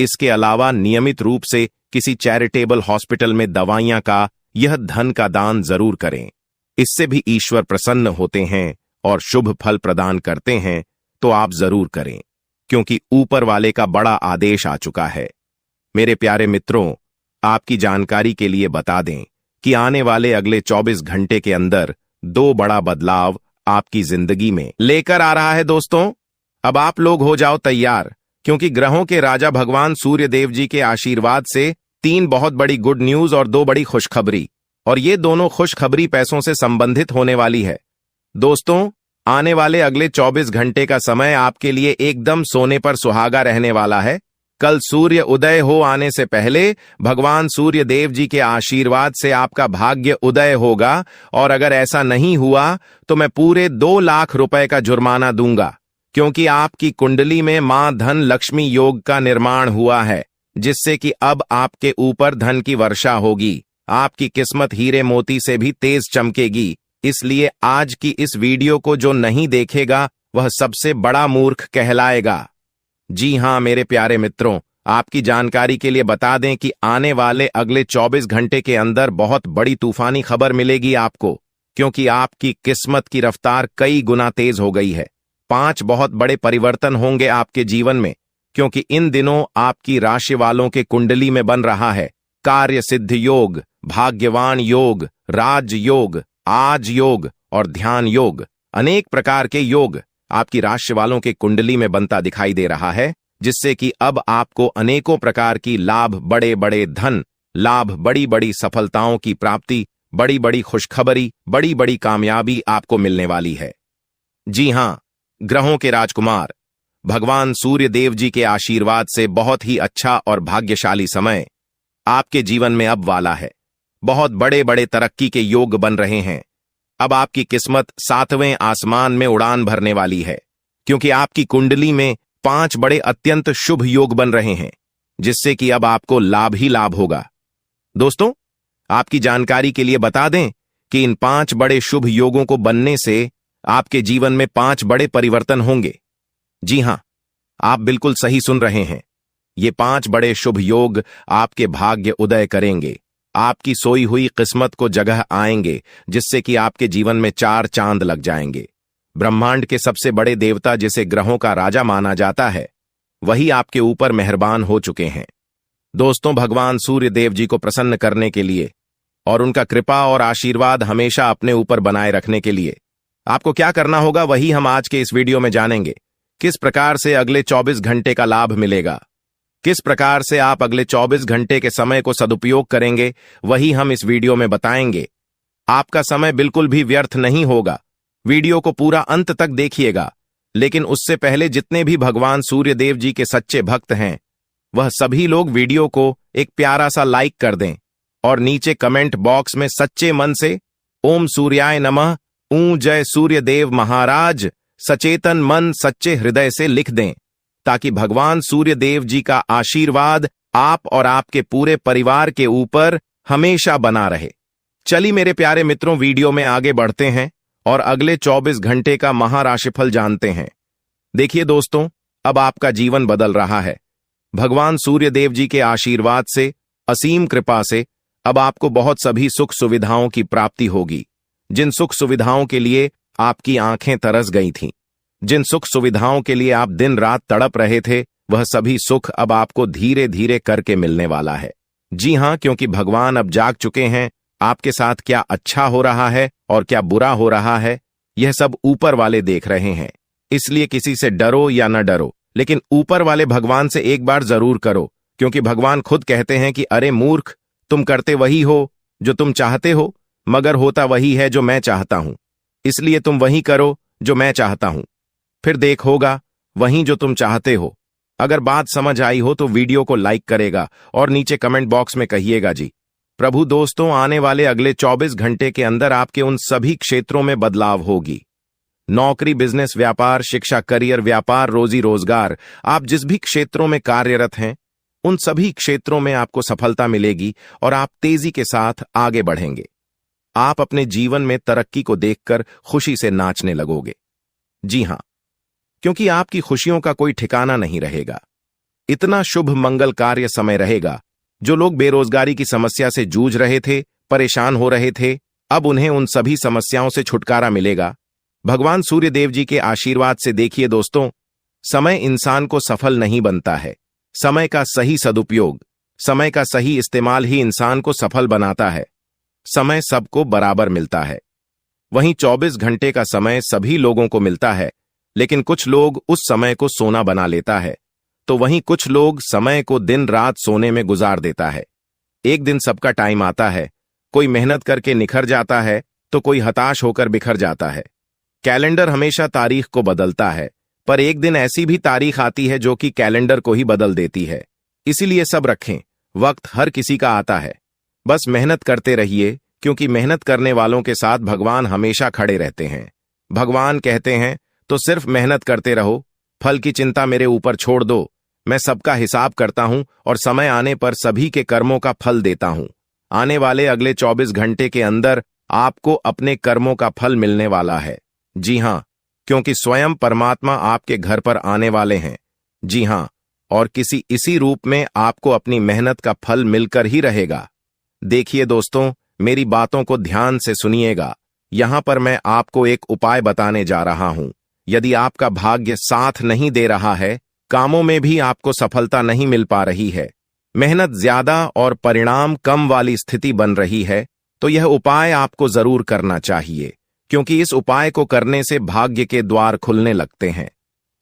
इसके अलावा नियमित रूप से किसी चैरिटेबल हॉस्पिटल में दवाइयां का यह धन का दान जरूर करें। इससे भी ईश्वर प्रसन्न होते हैं और शुभ फल प्रदान करते हैं, तो आप जरूर करें, क्योंकि ऊपर वाले का बड़ा आदेश आ चुका है। मेरे प्यारे मित्रों, आपकी जानकारी के लिए बता दें कि आने वाले अगले 24 घंटे के अंदर 2 बड़ा बदलाव आपकी जिंदगी में लेकर आ रहा है। दोस्तों, अब आप लोग हो जाओ तैयार, क्योंकि ग्रहों के राजा भगवान सूर्य देव जी के आशीर्वाद से 3 बहुत बड़ी गुड न्यूज और 2 बड़ी खुशखबरी। और ये दोनों खुशखबरी पैसों से संबंधित होने वाली है। दोस्तों, आने वाले अगले 24 घंटे का समय आपके लिए एकदम सोने पर सुहागा रहने वाला है। कल सूर्य उदय हो आने से पहले भगवान सूर्य देव जी के आशीर्वाद से आपका भाग्य उदय होगा, और अगर ऐसा नहीं हुआ तो मैं पूरे 2 लाख रुपए का जुर्माना दूंगा, क्योंकि आपकी कुंडली में मां धन लक्ष्मी योग का निर्माण हुआ है, जिससे कि अब आपके ऊपर धन की वर्षा होगी। आपकी किस्मत हीरे मोती से भी तेज चमकेगी। इसलिए आज की इस वीडियो को जो नहीं देखेगा वह सबसे बड़ा मूर्ख कहलाएगा। जी हां मेरे प्यारे मित्रों, आपकी जानकारी के लिए बता दें कि आने वाले अगले 24 घंटे के अंदर बहुत बड़ी तूफानी खबर मिलेगी आपको, क्योंकि आपकी किस्मत की रफ्तार कई गुना तेज हो गई है। 5 बहुत बड़े परिवर्तन होंगे आपके जीवन में, क्योंकि इन दिनों आपकी राशि वालों के कुंडली में बन रहा है कार्य सिद्ध योग, भाग्यवान योग, राज योग, आज योग और ध्यान योग। अनेक प्रकार के योग आपकी राशि वालों के कुंडली में बनता दिखाई दे रहा है, जिससे कि अब आपको अनेकों प्रकार की लाभ, बड़े बड़े धन लाभ, बड़ी बड़ी सफलताओं की प्राप्ति, बड़ी बड़ी खुशखबरी, बड़ी बड़ी कामयाबी आपको मिलने वाली है। जी हां, ग्रहों के राजकुमार भगवान सूर्य देव जी के आशीर्वाद से बहुत ही अच्छा और भाग्यशाली समय आपके जीवन में अब वाला है। बहुत बड़े बड़े तरक्की के योग बन रहे हैं। अब आपकी किस्मत 7वें आसमान में उड़ान भरने वाली है, क्योंकि आपकी कुंडली में 5 बड़े अत्यंत शुभ योग बन रहे हैं, जिससे कि अब आपको लाभ ही लाभ होगा। दोस्तों, आपकी जानकारी के लिए बता दें कि इन 5 बड़े शुभ योगों को बनने से आपके जीवन में 5 बड़े परिवर्तन होंगे। जी हां, आप बिल्कुल सही सुन रहे हैं। ये 5 बड़े शुभ योग आपके भाग्य उदय करेंगे, आपकी सोई हुई किस्मत को जगह आएंगे, जिससे कि आपके जीवन में 4 चांद लग जाएंगे। ब्रह्मांड के सबसे बड़े देवता, जिसे ग्रहों का राजा माना जाता है, वही आपके ऊपर मेहरबान हो चुके हैं। दोस्तों, भगवान सूर्य देव जी को प्रसन्न करने के लिए और उनका कृपा और आशीर्वाद हमेशा अपने ऊपर बनाए रखने के लिए आपको क्या करना होगा, वही हम आज के इस वीडियो में जानेंगे। किस प्रकार से अगले 24 घंटे का लाभ मिलेगा, किस प्रकार से आप अगले 24 घंटे के समय को सदुपयोग करेंगे, वही हम इस वीडियो में बताएंगे। आपका समय बिल्कुल भी व्यर्थ नहीं होगा। वीडियो को पूरा अंत तक देखिएगा, लेकिन उससे पहले जितने भी भगवान सूर्य देव जी के सच्चे भक्त हैं, वह सभी लोग वीडियो को एक प्यारा सा लाइक कर दें और नीचे कमेंट बॉक्स में सच्चे मन से ओम सूर्याय नमः, ऊं जय सूर्य देव महाराज, सचेतन मन सच्चे हृदय से लिख दें, ताकि भगवान सूर्य देव जी का आशीर्वाद आप और आपके पूरे परिवार के ऊपर हमेशा बना रहे। चलिए मेरे प्यारे मित्रों, वीडियो में आगे बढ़ते हैं और अगले 24 घंटे का महाराशिफल जानते हैं। देखिए दोस्तों, अब आपका जीवन बदल रहा है। भगवान सूर्य देव जी के आशीर्वाद से, असीम कृपा से अब आपको बहुत सभी सुख सुविधाओं की प्राप्ति होगी। जिन सुख सुविधाओं के लिए आपकी आंखें तरस गई थीं, जिन सुख सुविधाओं के लिए आप दिन रात तड़प रहे थे, वह सभी सुख अब आपको धीरे धीरे करके मिलने वाला है। जी हां, क्योंकि भगवान अब जाग चुके हैं। आपके साथ क्या अच्छा हो रहा है और क्या बुरा हो रहा है, यह सब ऊपर वाले देख रहे हैं। इसलिए किसी से डरो या न डरो, लेकिन ऊपर वाले भगवान से एक बार जरूर करो, क्योंकि भगवान खुद कहते हैं कि अरे मूर्ख, तुम करते वही हो जो तुम चाहते हो, मगर होता वही है जो मैं चाहता हूं। इसलिए तुम वही करो जो मैं चाहता हूं, फिर देख होगा वही जो तुम चाहते हो। अगर बात समझ आई हो तो वीडियो को लाइक करेगा और नीचे कमेंट बॉक्स में कहिएगा जी प्रभु। दोस्तों, आने वाले अगले 24 घंटे के अंदर आपके उन सभी क्षेत्रों में बदलाव होगी। नौकरी, बिजनेस, व्यापार, शिक्षा, करियर, व्यापार, रोजी रोजगार, आप जिस भी क्षेत्रों में कार्यरत हैं, उन सभी क्षेत्रों में आपको सफलता मिलेगी और आप तेजी के साथ आगे बढ़ेंगे। आप अपने जीवन में तरक्की को देखकर खुशी से नाचने लगोगे। जी हां, क्योंकि आपकी खुशियों का कोई ठिकाना नहीं रहेगा। इतना शुभ मंगल कार्य समय रहेगा। जो लोग बेरोजगारी की समस्या से जूझ रहे थे, परेशान हो रहे थे, अब उन्हें उन सभी समस्याओं से छुटकारा मिलेगा भगवान सूर्य देव जी के आशीर्वाद से। देखिए दोस्तों, समय इंसान को सफल नहीं बनता है। समय का सही सदुपयोग, समय का सही इस्तेमाल ही इंसान को सफल बनाता है। समय सबको बराबर मिलता है। वहीं 24 घंटे का समय सभी लोगों को मिलता है, लेकिन कुछ लोग उस समय को सोना बना लेता है, तो वहीं कुछ लोग समय को दिन रात सोने में गुजार देता है। एक दिन सबका टाइम आता है, कोई मेहनत करके निखर जाता है तो कोई हताश होकर बिखर जाता है। कैलेंडर हमेशा तारीख को बदलता है, पर एक दिन ऐसी भी तारीख आती है जो कि कैलेंडर को ही बदल देती है। इसीलिए सब रखें, वक्त हर किसी का आता है। बस मेहनत करते रहिए, क्योंकि मेहनत करने वालों के साथ भगवान हमेशा खड़े रहते हैं। भगवान कहते हैं तो सिर्फ मेहनत करते रहो, फल की चिंता मेरे ऊपर छोड़ दो। मैं सबका हिसाब करता हूं और समय आने पर सभी के कर्मों का फल देता हूं। आने वाले अगले 24 घंटे के अंदर आपको अपने कर्मों का फल मिलने वाला है। जी हां, क्योंकि स्वयं परमात्मा आपके घर पर आने वाले हैं। जी हां, और किसी इसी रूप में आपको अपनी मेहनत का फल मिलकर ही रहेगा। देखिए दोस्तों, मेरी बातों को ध्यान से सुनिएगा। यहां पर मैं आपको एक उपाय बताने जा रहा हूं। यदि आपका भाग्य साथ नहीं दे रहा है, कामों में भी आपको सफलता नहीं मिल पा रही है, मेहनत ज्यादा और परिणाम कम वाली स्थिति बन रही है, तो यह उपाय आपको जरूर करना चाहिए, क्योंकि इस उपाय को करने से भाग्य के द्वार खुलने लगते हैं।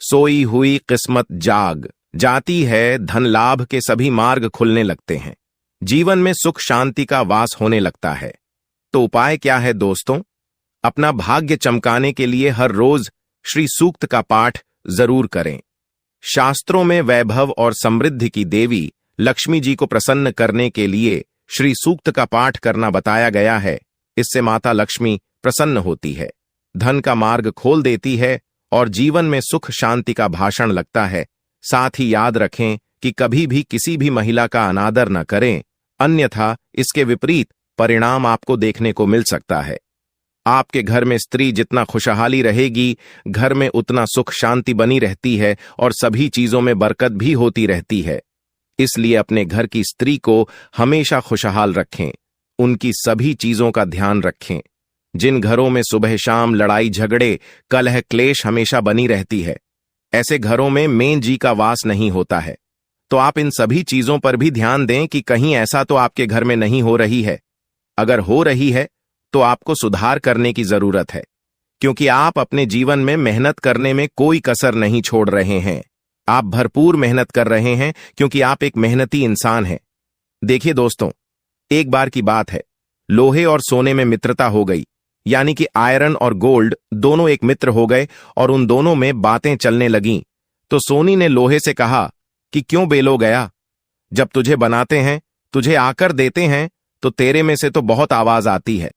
सोई हुई किस्मत जाग जाती है, धन लाभ के सभी मार्ग खुलने लगते हैं, जीवन में सुख शांति का वास होने लगता है। तो उपाय क्या है दोस्तों? अपना भाग्य चमकाने के लिए हर रोज श्री सूक्त का पाठ जरूर करें। शास्त्रों में वैभव और समृद्धि की देवी लक्ष्मी जी को प्रसन्न करने के लिए श्री सूक्त का पाठ करना बताया गया है। इससे माता लक्ष्मी प्रसन्न होती है, धन का मार्ग खोल देती है और जीवन में सुख शांति का भाषण लगता है। साथ ही याद रखें कि कभी भी किसी भी महिला का अनादर न करें, अन्यथा इसके विपरीत परिणाम आपको देखने को मिल सकता है। आपके घर में स्त्री जितना खुशहाली रहेगी, घर में उतना सुख शांति बनी रहती है और सभी चीजों में बरकत भी होती रहती है। इसलिए अपने घर की स्त्री को हमेशा खुशहाल रखें, उनकी सभी चीजों का ध्यान रखें। जिन घरों में सुबह शाम लड़ाई झगड़े कलह क्लेश हमेशा बनी रहती है, ऐसे घरों में मेन जी का वास नहीं होता है। तो आप इन सभी चीजों पर भी ध्यान दें कि कहीं ऐसा तो आपके घर में नहीं हो रही है। अगर हो रही है तो आपको सुधार करने की जरूरत है, क्योंकि आप अपने जीवन में मेहनत करने में कोई कसर नहीं छोड़ रहे हैं। आप भरपूर मेहनत कर रहे हैं, क्योंकि आप एक मेहनती इंसान हैं। देखिए दोस्तों, एक बार की बात है, लोहे और सोने में मित्रता हो गई, यानी कि आयरन और गोल्ड दोनों एक मित्र हो गए और उन दोनों में बातें चलने लगीं। तो सोनी ने लोहे से कहा कि क्यों बेलो गया, जब तुझे बनाते हैं, तुझे आकर देते हैं, तो तेरे में से तो बहुत आवाज आती है।